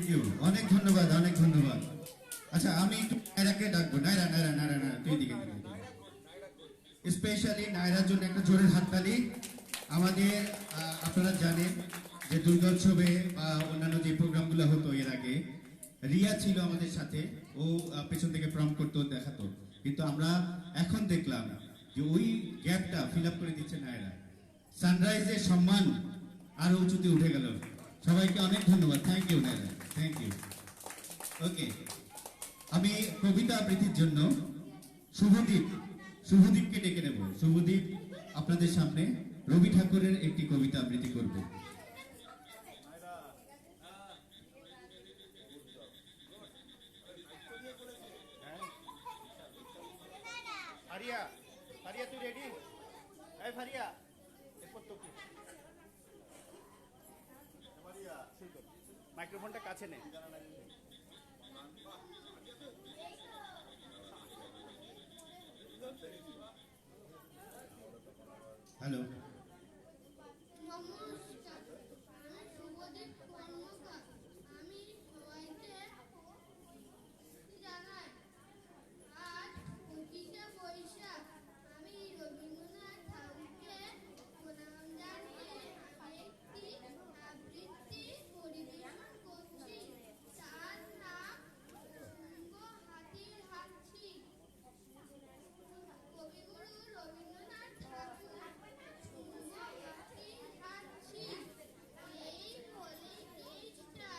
Thank you, অনেক ধন্যবাদ, অনেক ধন্যবাদ। আচ্ছা, আমি একটু নায়রাকে ডাকবো। নায়রা, নায়রা, নায়রা, নায়রা, তুই দিকে স্পেশালি নায়রার জন্য একটা জোরের হাততালি। আমাদের আপনারা জানেন যে দুর্গোৎসবে বা অন্যান্য যে প্রোগ্রামগুলো হতো এর আগে, রিয়া ছিল আমাদের সাথে, ও পেছন থেকে প্রম করতো, দেখাতো, কিন্তু আমরা এখন দেখলাম যে ওই গ্যাপটা ফিল আপ করে দিচ্ছে নায়রা। সানরাইজের সম্মান আরো উঁচুতে উঠে গেল। সবাইকে অনেক ধন্যবাদ, thank you Naira, thank you. Okay, আমি কবিতা আবৃত্তির জন্য শুভদীপকে ডেকে নেব। শুভদীপ আপনাদের সামনে রবি ঠাকুরের একটি কবিতা আবৃত্তি করবে। ফারিয়া, ফারিয়া তুই রেডি? এই ফারিয়া, এরপর তো কি? মাইক্রোফোনটা কাছে নে। হ্যালো, নমস্কার, আমি শুভদীপ কর্মকার। আমি সবাইকে জানাই আজ 25শে বৈশাখ। আমি রবীন্দ্রনাথ ঠাকুরকে প্রণাম জানিয়ে আমি একটি আবৃত্তি পরিবেশন করছি। তার নাম শুঙ্গ হাতির হাসি। কবিগুরু রবীন্দ্রনাথ ঠাকুর শুঙ্গ হাতির হাসি, এই বলে দেশটা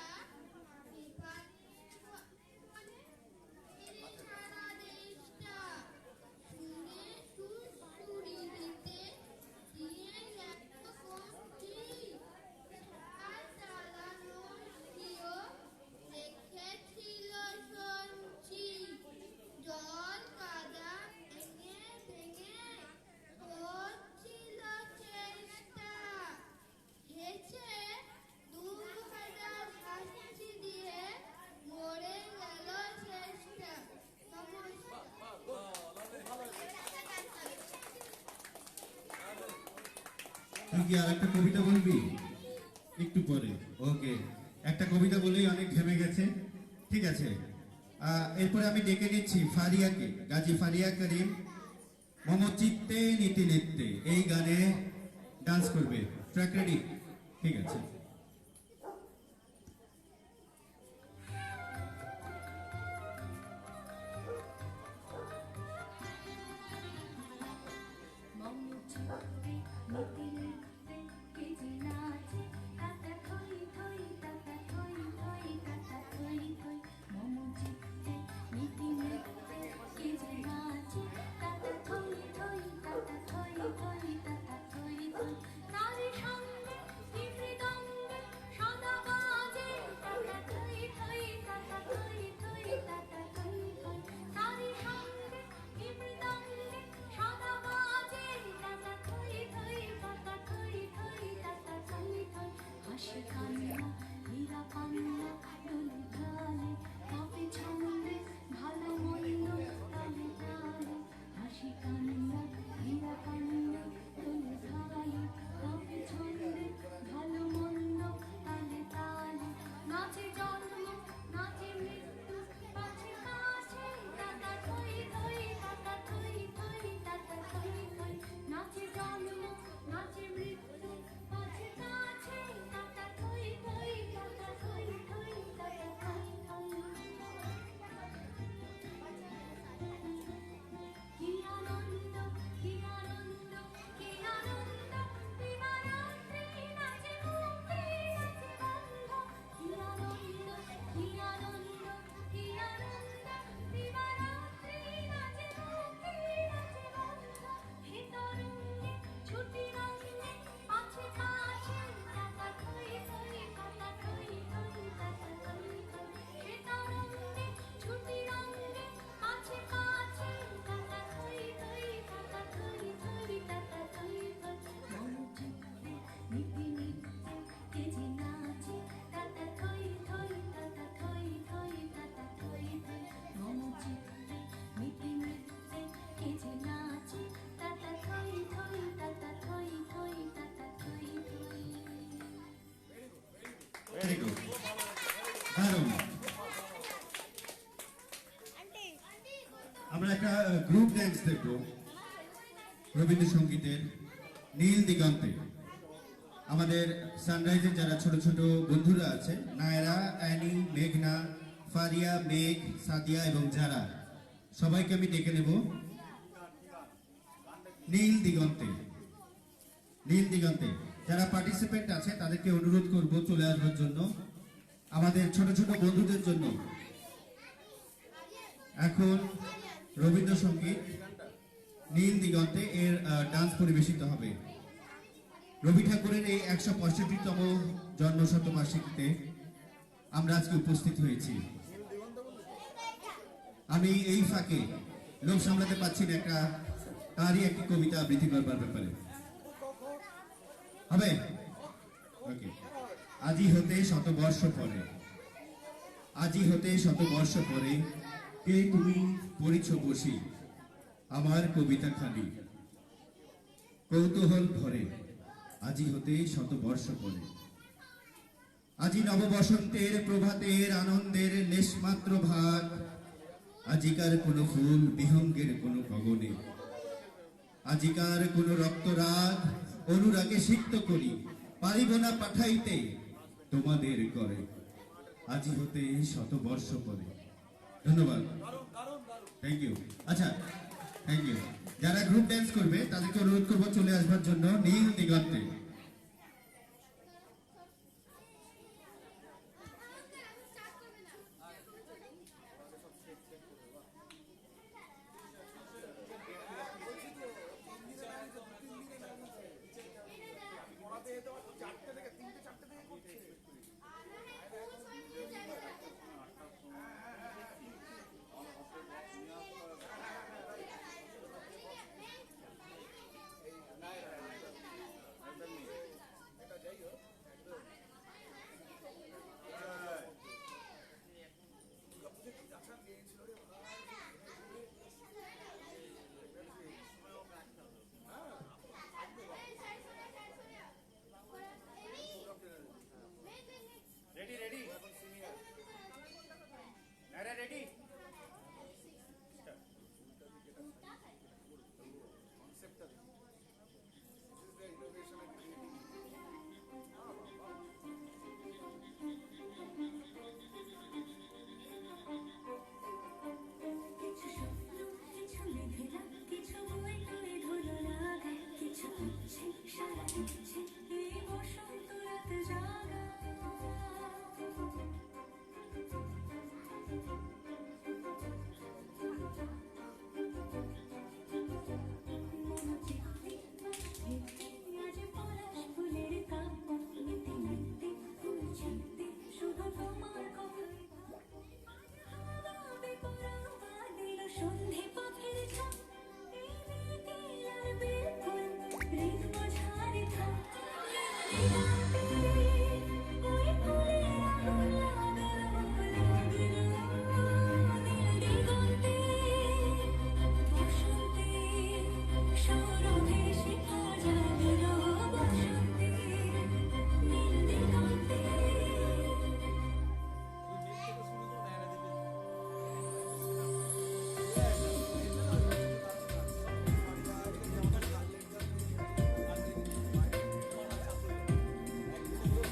সারা দেশটা সুরে সুরসুরি দিতে দিয়ে গেল কমটি। আর চালানোর প্রিয় রেখেছিল সঞ্চি। জল কাদা ভেঙে ভেঙে করছিল চেষ্টা। হেসে 2000 হাসি দিয়ে মরে গেল শেষটা। নমস্কার। তুই কি আর একটা কবিতা বলবি একটু পরে? ওকে, একটা কবিতা বলেই অনেক ঘেমে গেছে, ঠিক আছে। এরপরে আমি ডেকে নিচ্ছি ফারিয়াকে, গাজী ফারিয়া করিম। মম চিত্তে নীতি নেত্তে এই গানে ডান্স করবে। Track ready? ঠিক আছে। মমচিত্তে নীতি নিত্যে কে যে নাচে, কাটা থই থই কাটা থই থই কাটা থই থই। মমচিত্তে নীতি নিত্যে কে যে নাচে, কাটা থই থই কাটা থই থই কাটা থই থই। তার সঙ্গে কি মৃদঙ্গ আমরা একটা গ্রুপ ড্যান্স দেখব রবীন্দ্রসঙ্গীতের নীল দিগন্তে। আমাদের সানরাইজের যারা ছোট ছোট বন্ধুরা আছে, নায়রা, অ্যানি, মেঘনা, ফারিয়া, মেঘ, সাদিয়া এবং যারা, সবাইকে আমি ডেকে নেব নীল দিগন্তে। নীল দিগন্তে যারা পার্টিসিপেন্ট আছে তাদেরকে অনুরোধ করব চলে আসবার জন্য। আমাদের ছোট ছোট বন্ধুদের জন্য এখন রবীন্দ্রসঙ্গীত নীল দিগন্তে এর ডান্স পরিবেশিত হবে। রবি ঠাকুরের এই 165তম জন্ম শতবার্ষিকীতে আমরা আজকে উপস্থিত হয়েছি। আমি এই ফাঁকে লোক সামলাতে পারছি না, তারই একটি কবিতা আবৃত্তি করবার ব্যাপারে হবে। ওকে। আজি হতে শতবর্ষ পরে, আজি হতে শতবর্ষ পরে, কে তুমি পড়িছ বসি আমার কবিতা খানি, কৌতূহল ভরে, আজি হতে শতবর্ষ পরে। আজি নববসন্তের প্রভাতের আনন্দের লেশমাত্র ভাগ, আজিকার কোনো ফুল বিহঙ্গের কোনো গগনে, আজিকার কোনো রক্তরাগ অনুরাগে সিক্ত করি, পারিব না পাঠাইতে তোমাদের করে, আজি হতে শতবর্ষ পরে। ধন্যবাদ, থ্যাংক ইউ। আচ্ছা, থ্যাংক ইউ। যারা গ্রুপ ড্যান্স করবে তাদেরকে অনুরোধ করবো চলে আসবার জন্য নীল দিগন্তে। রেডি রেডি নায়রা রেডি কিছু স্বপ্ন কিছু মেঘেরা কিছু বই করে ধুলো লাগা কিছু হচ্ছে সারা দিচ্ছে এই বসন্ত রাত জাগা আজ পলাশ ফুলের কাব্য নিতে নিতে ফুল ছিঁড়তে শুধু তোমার কথাই সন্ধে পথের ছাপ এই বিকেলার বিলকুল রিদম ঝাড়ে থাক ওই ফুলের আগুন লাগলো নীল দিগন্তে বসন্তে সৌরভে শিখা জাগলো বসন্তে নীল দিগন্তে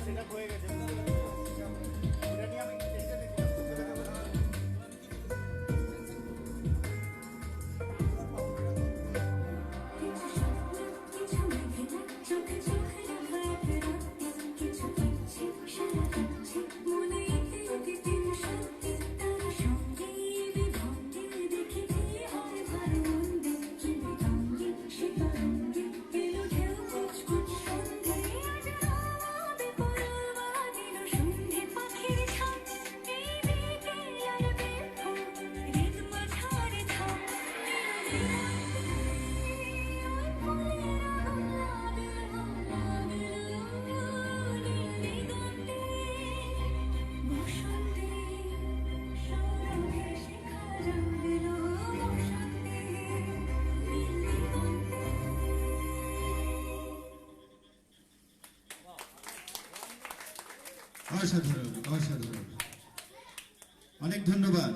সেটা হয়ে গেছে এটা নিয়ে আমি চেষ্টা দেখি কিছু স্বপ্ন কিছু মেঘেরা চোখে চোখে রাখায় ফেরা কিছু দিচ্ছে সারা দিচ্ছে মনে এতে এতে দিন সত্যি তার সঙ্গে বিভঙ্গে দেখে কি হয় ভালো মন্দে কি বিভঙ্গে সে তরঙ্গে এলো ঢেউ কুচকুচ সন্ধে আজ আমাবে পরবা দিল সন্ধে পাখির ছাপ এই বিকেলার বেফাঁ রিদম ঝাড়ে থাক অসাধারণ, অসাধারণ, অনেক ধন্যবাদ।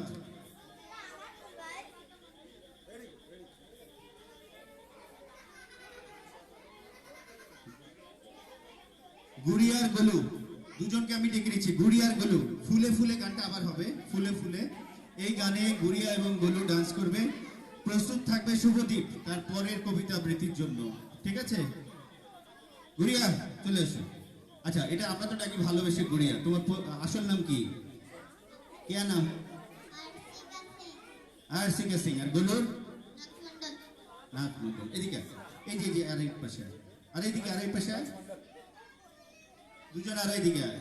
গুড়ি আর গোলু দুজনকে আমি ডেকে নিচ্ছি। গুড়ি আর গোলু, ফুলে ফুলে গানটা আবার হবে, ফুলে ফুলে। এই গানে গুড়িয়া এবং গোলু ডান্স করবে। প্রস্তুত থাকবে শুভদীপ তার পরের কবিতা আবৃত্তির জন্য, ঠিক আছে? গুড়িয়া চলে এসো। আচ্ছা, এটা আমরা তো ডাকি ভালোবেসে গুড়িয়া। তোমার আসল নাম কি? क्या नाम? আরসিকা সিং। আর গোলুর? নাথ মন্ডল। এদিকে এই যে আরেক পাশে, আর এইদিকে আরেক পাশে দুজন, আর এইদিকে আয়।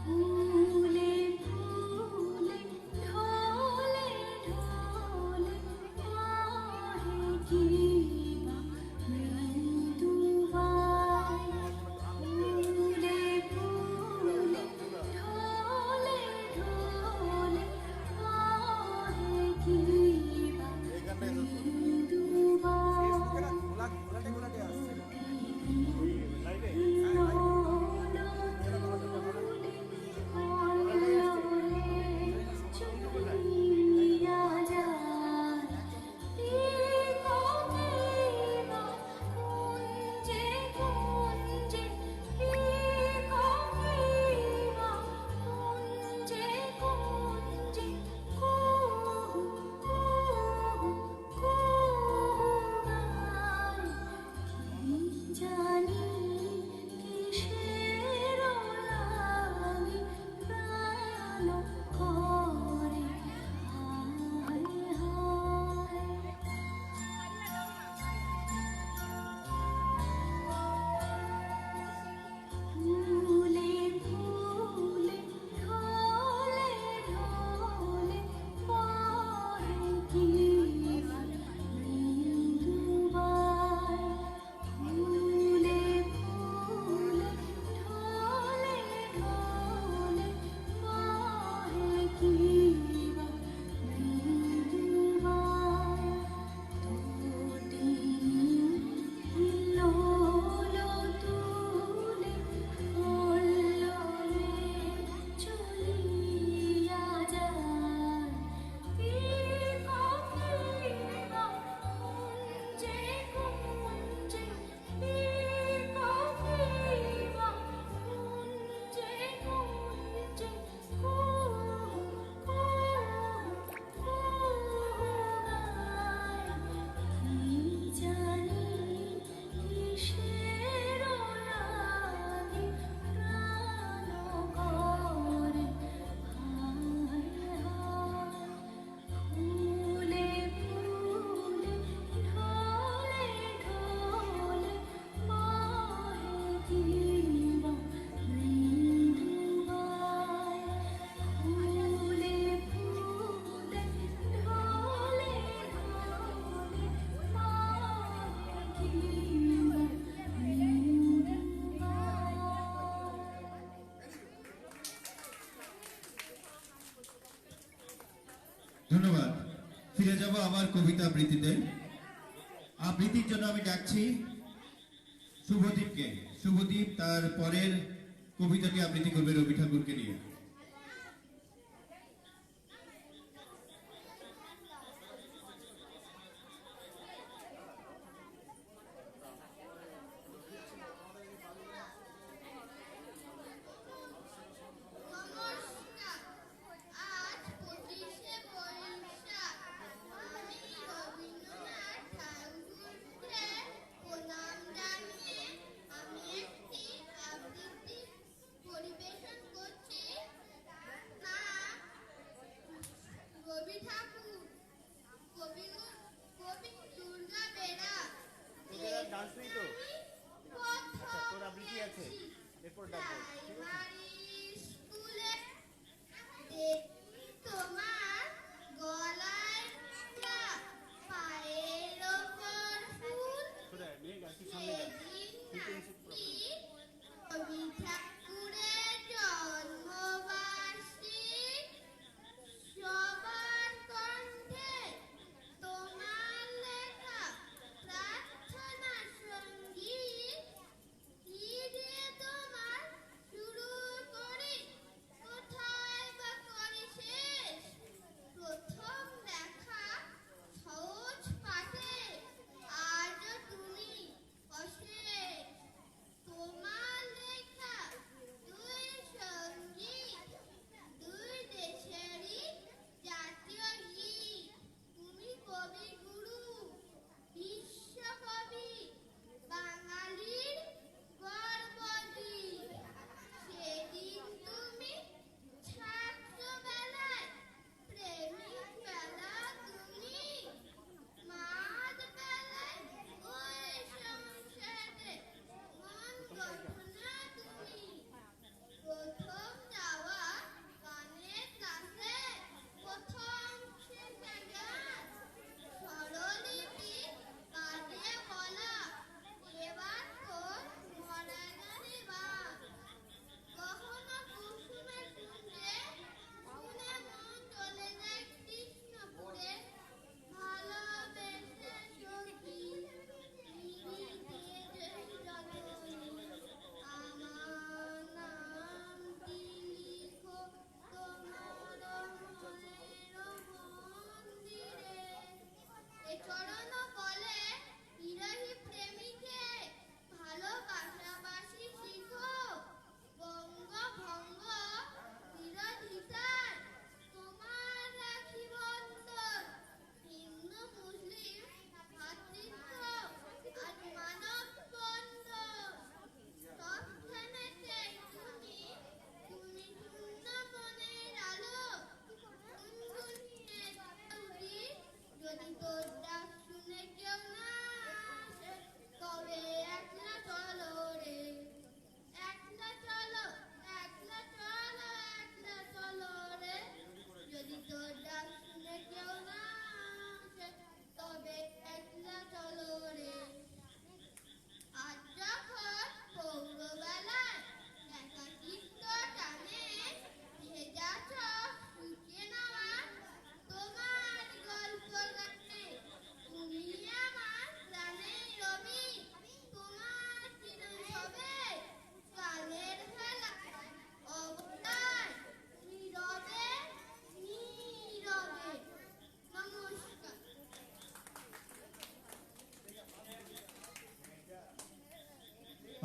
ফুলে ফুলে ঢলে ঢলে আহে কিবা মৃদুবাই। ফুলে ফুলে ঢলে ঢলে আহে কিবা মৃদুবাই। গোলাটে গোলাটে আসছে জানি কিসের লাগি প্রাণ করে হায় হায়। ফুলে ফুলে ঢলে ঢলে পাহে কিবা মৃদুবাই। ফুলে ফুলে ঢলে ঢলে পাহে কিবা মৃদুবাই। লোলো তুলে কল্লোলে চলিয়া যায়। কিবা কিবা কুঞ্জে কুঞ্জে, কিবা কিবা কুঞ্জে কুঞ্জে, কি জানি কিসের লাগি প্রাণ করে হায় হায়। ফুলে ফুলে ঢলে ঢলে পাহে কিবা মৃদুবাই। ফুলে ফুলে ঢলে ঢলে পাহে কিবা মৃদুবাই। ধন্যবাদ। ফিরে যাব আবার কবিতা আবৃত্তিতে। আবৃত্তির জন্য আমি ডাকছি শুভদীপকে। শুভদীপ তার পরের কবিতাটি আবৃত্তি করবে রবি ঠাকুরকে নিয়ে। নমস্কার। আজ 25শে বৈশাখ। আমি রবীন্দ্রনাথ ঠাকুরকে প্রণাম জানিয়ে আমি একটি আবৃত্তি পরিবেশন করছি।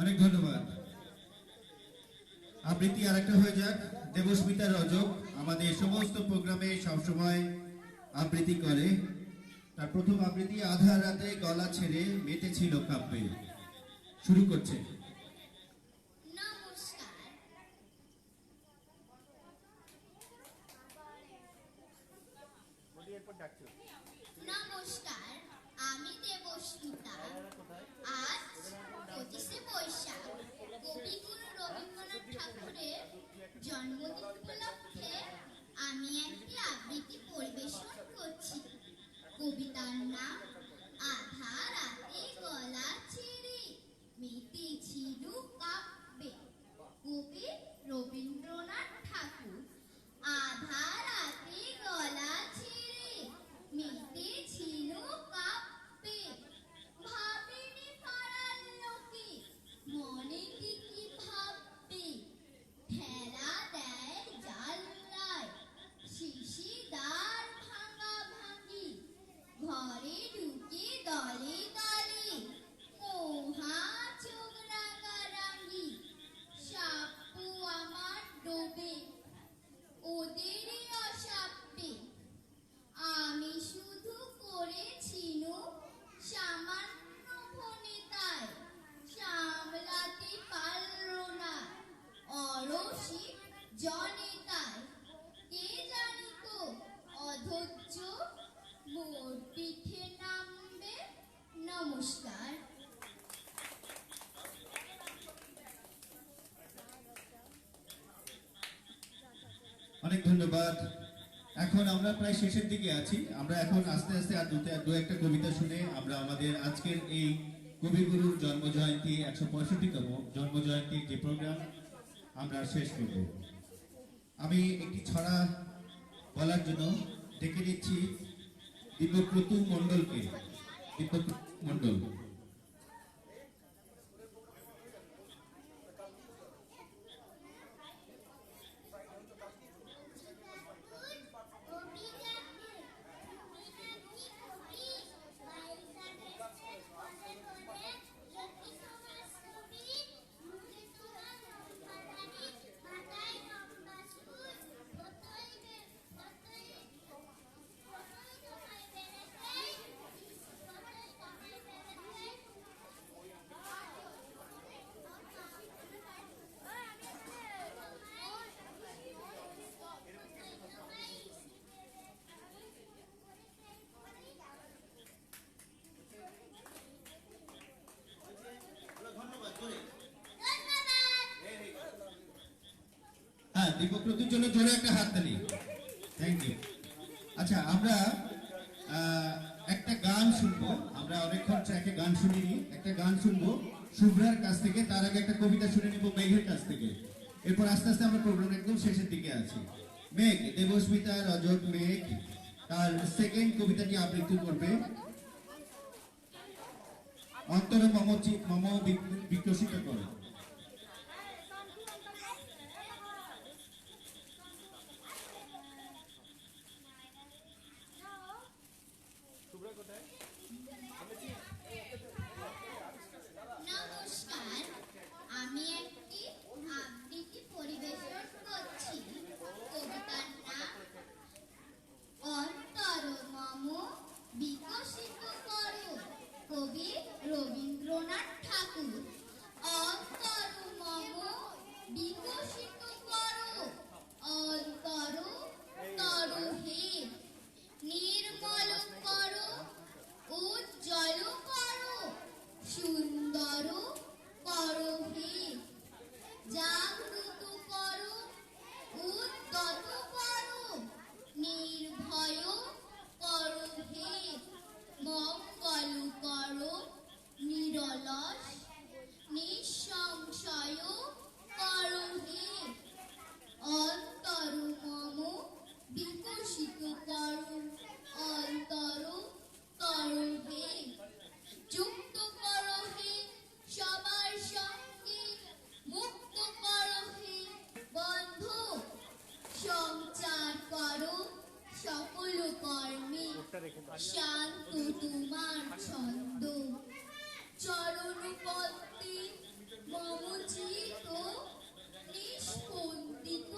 অনেক ধন্যবাদ। আবৃত্তি আরেকটা হয়ে যাক। দেবস্মিতা রজক আমাদের সমস্ত প্রোগ্রামে সবসময় আবৃত্তি করে। তার প্রথম আবৃত্তি আধা রাতে গলা ছেড়ে মেতেছিল কাব্যে। শুরু করছে। নমস্কার। বলি এরপর ডাকছো। নমস্কার, আমি দেবস্মিতা। আজ 25শে বৈশাখ কবিগুরু রবীন্দ্রনাথ ঠাকুরের জন্মদিন উপলক্ষে আমি একটি আবৃত্তি পরিবেশন করছি। কবিতার নাম আধা রাতে গলা ছেড়ে মেতেছিল কাব্যে। কবি রবীন্দ্রনাথ ঠাকুর। আধা রাতে গলা ছেড়ে মেতেছিল কাব্যে। ভাবেনি পাড়ার লোকে মনে কি ভাববে। ঠেলা দেয় জানলায় শিশিদার ভাঙা ভাঙি। ঘরে ঢুকে দলে দলে কোহা চোখ রাঙারাঙি। সাপু আমার ডোবে ওদেরই অসাপে। আমি শুধু করেছিনু সামান্য ভনিতায়। সামলাতে পারল না অরসি জনেতায়। কে জানিত অধৈর্য মোর পিঠে নামবে। নমস্কার। অনেক ধন্যবাদ। এখন আমরা প্রায় শেষের দিকে আছি। আমরা এখন আস্তে আস্তে আর দু একটা কবিতা শুনে আমরা আমাদের আজকের এই কবিগুরুর জন্মজয়ন্তী 165তম জন্মজয়ন্তীর যে প্রোগ্রাম আমরা শেষ করব। আমি একটি ছড়া বলার জন্য ডেকে নিচ্ছি দিব্যপ্রতু মণ্ডলকে। দিব্যপ্রতু মণ্ডল। হ্যাঁ, দিব্যপ্রতুর জন্য জোরে একটা হাততালি। Thank you. আচ্ছা, আমরা একটা গান শুনবো। আমরা অনেকক্ষণ ট্র্যাকে গান শুনিনি। একটা গান শুনবো শুভ্রার কাছ থেকে। তার আগে একটা কবিতা শুনে নেব মেঘের কাছ থেকে। এরপর আস্তে আস্তে আমরা প্রোগ্রাম একদম শেষের দিকে আছি। মেঘ, দেবস্মিতা রজক মেঘ তার সেকেন্ড কবিতাটি আবৃত্তি করবে। অন্তর মম বিকশিত করে। শুভ্রা কোথায়? নমস্কার, আমি একটি আবৃত্তি পরিবেশন করছি। কবিতার নাম অন্তর মম বিকশিত করো। কবি রবীন্দ্রনাথ ঠাকুর। অন্তর মম বিকশিত করো। অন্তর তরু হে নির্মল করো। উজ্জ্বল করো। সুন্দর করো হে। জাগ্রত করো। উদ্যত করো। নির্ভয় করো হে। মঙ্গল করো। নিরলস নিঃসংশয় করো হে। অন্তর মম বিকশিত করো। অন্তর করো হে। যুক্ত করো হে সবার সঙ্গে। মুক্ত করো হে বন্ধু। সঞ্চার করো সকল কর্মে। শান্ত তোমার ছন্দ। চরণ পদ্মে মমচিত নিষ্পন্দিত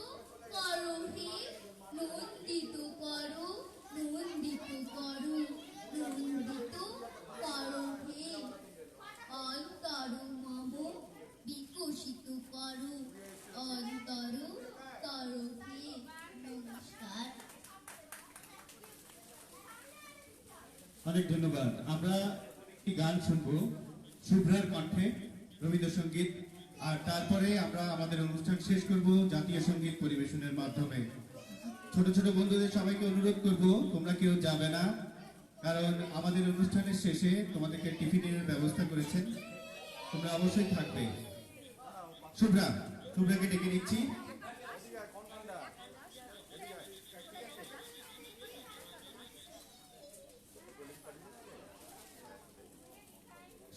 করো হে, নন্দিত করো, নন্দিত করো, নন্দিত করো হে। অন্তর মম বিকশিত করো, অন্তর করো হে। নমস্কার। অনেক ধন্যবাদ। আমরা একটি গান শুনবো শুভ্রার কণ্ঠে, রবীন্দ্রসঙ্গীত, আর তারপরে আমরা আমাদের অনুষ্ঠান শেষ করব জাতীয় সঙ্গীত পরিবেশনের মাধ্যমে। ছোট ছোট বন্ধুদের সবাইকে অনুরোধ করব, তোমরা কেউ যাবে না, কারণ আমাদের অনুষ্ঠানের শেষে তোমাদেরকে টিফিনের ব্যবস্থা করেছেন, তোমরা অবশ্যই থাকবে। শুভ্রাকে ডেকে নিচ্ছি।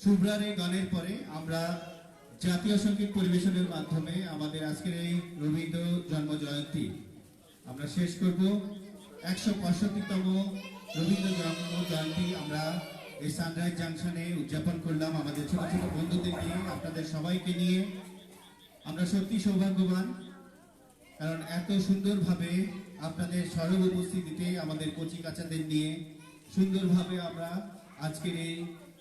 শুভ্রার এই গানের পরে আমরা জাতীয় সঙ্গীত পরিবেশনের মাধ্যমে আমাদের আজকের এই রবীন্দ্র জন্ম জয়ন্তী আমরা শেষ করব। 165তম রবীন্দ্র জন্ম জয়ন্তী আমরা এই সানরাইজ জাংশনে উদযাপন করলাম আমাদের ছোট ছোট বন্ধুদের নিয়ে, আপনাদের সবাইকে নিয়ে। আমরা সত্যি সৌভাগ্যবান, কারণ এত সুন্দরভাবে আপনাদের সরব উপস্থিতিতে আমাদের কচি কাচাদের নিয়ে সুন্দরভাবে আমরা আজকের এই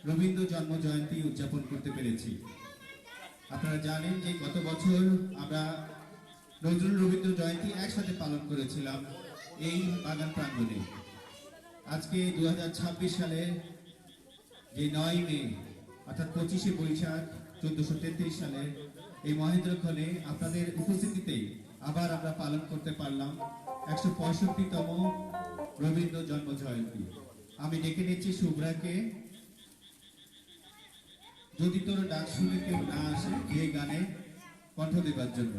রবীন্দ্র জন্ম জয়ন্তী উদযাপন করতে পেরেছি। আপনারা জানেন যে গত বছর আমরা নজরুল রবীন্দ্র জয়ন্তী একসাথে পালন করেছিলাম এই বাগান প্রাঙ্গণে। আজকে 2026 সালে যে 9 মে অর্থাৎ 25শে বৈশাখ 1433 সালের এই মহেন্দ্রক্ষণে আপনাদের উপস্থিতিতে আবার আমরা পালন করতে পারলাম 165তম রবীন্দ্র জন্ম জয়ন্তী। আমি ডেকে নিচ্ছি শুভ্রাকে, যদি তোর ডাক শুনে কেউ না আসে এই গানে কণ্ঠ দেবার জন্য।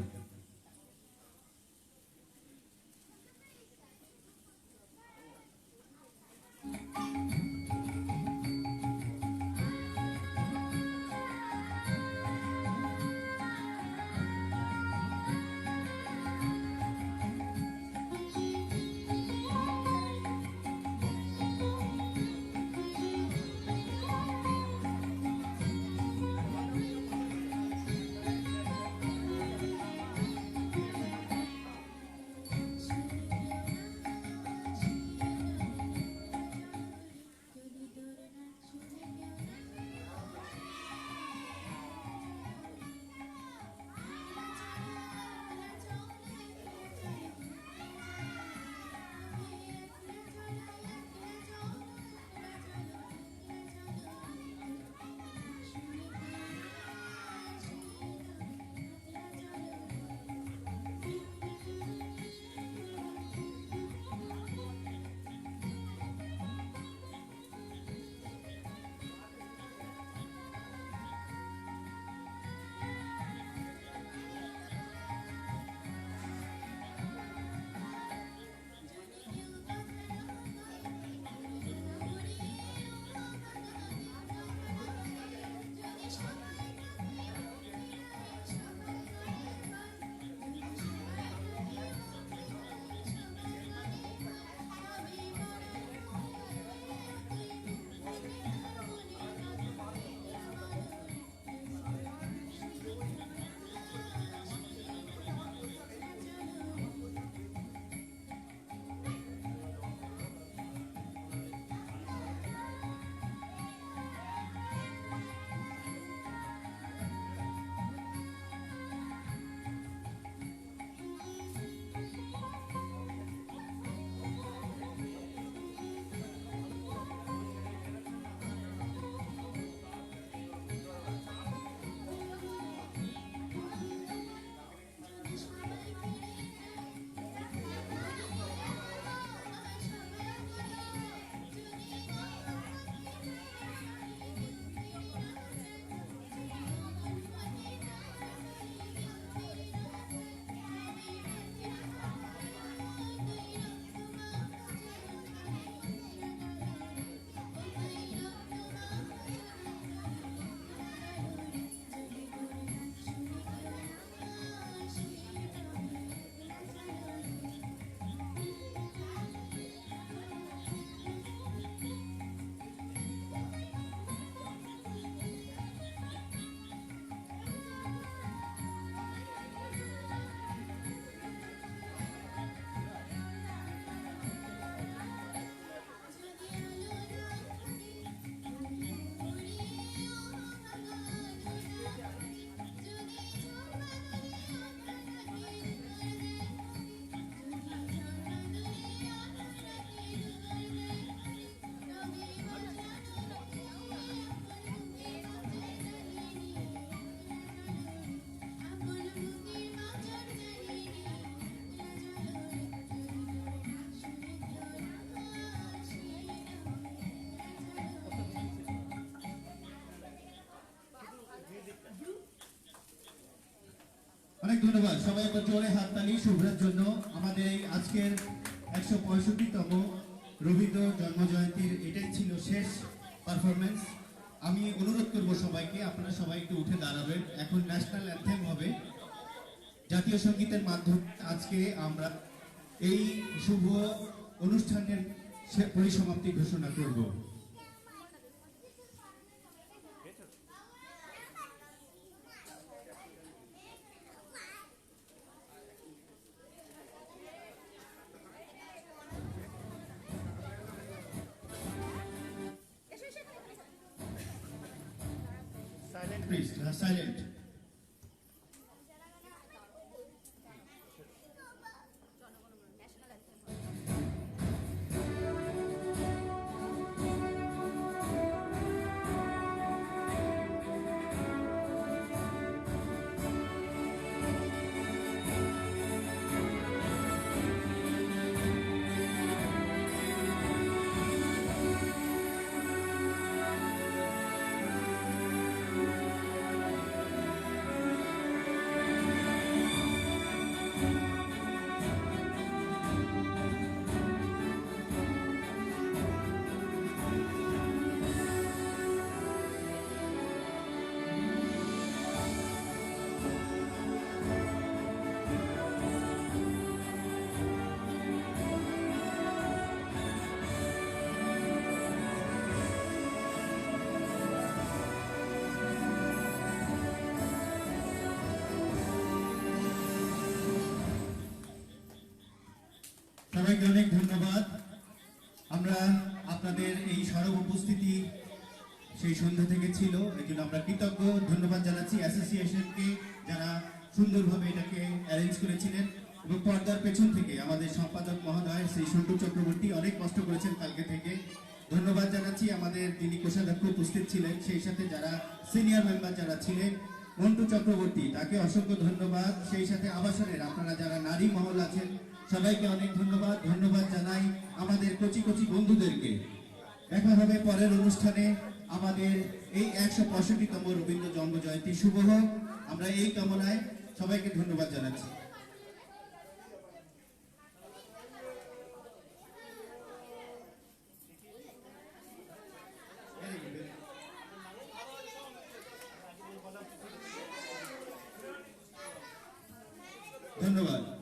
অনেক ধন্যবাদ। সবাই একবার জোরে হাততালি শুভ্রার জন্য। আমাদের এই আজকের 165তম রবীন্দ্র জন্মজয়ন্তীর এটাই ছিল শেষ পারফরমেন্স। আমি অনুরোধ করব সবাইকে, আপনারা সবাই একটু উঠে দাঁড়াবেন। এখন ন্যাশনাল অ্যানথেম হবে। জাতীয় সঙ্গীতের মাধ্যমে আজকে আমরা এই শুভ অনুষ্ঠানের পরিসমাপ্তি ঘোষণা করব। Silent please silent. সবাইকে অনেক ধন্যবাদ। আমরা আপনাদের এই সরব উপস্থিতি সেই সন্ধ্যা থেকে ছিল, এই জন্য আমরা কৃতজ্ঞ। ধন্যবাদ জানাচ্ছি অ্যাসোসিয়েশনকে, যারা সুন্দরভাবে এটাকে অ্যারেঞ্জ করেছিলেন, এবং পর্দার পেছন থেকে আমাদের সম্পাদক মহোদয় শ্রী সন্টু চক্রবর্তী অনেক কষ্ট করেছেন কালকে থেকে। ধন্যবাদ জানাচ্ছি আমাদের যিনি কোষাধ্যক্ষ উপস্থিত ছিলেন, সেই সাথে যারা সিনিয়র মেম্বার যারা ছিলেন, মন্টু চক্রবর্তী, তাকে অসংখ্য ধন্যবাদ। সেই সাথে আবাসনের আপনারা যারা নারী মহল আছেন, সবাইকে অনেক ধন্যবাদ। ধন্যবাদ জানাই আমাদের কচি কচি বন্ধুদেরকে। দেখা হবে পরের অনুষ্ঠানে। আমাদের এই 165তম রবীন্দ্র জন্মজয়ন্তী শুভ হোক, আমরা এই কামনায় সবাইকে ধন্যবাদ জানাচ্ছি। ধন্যবাদ।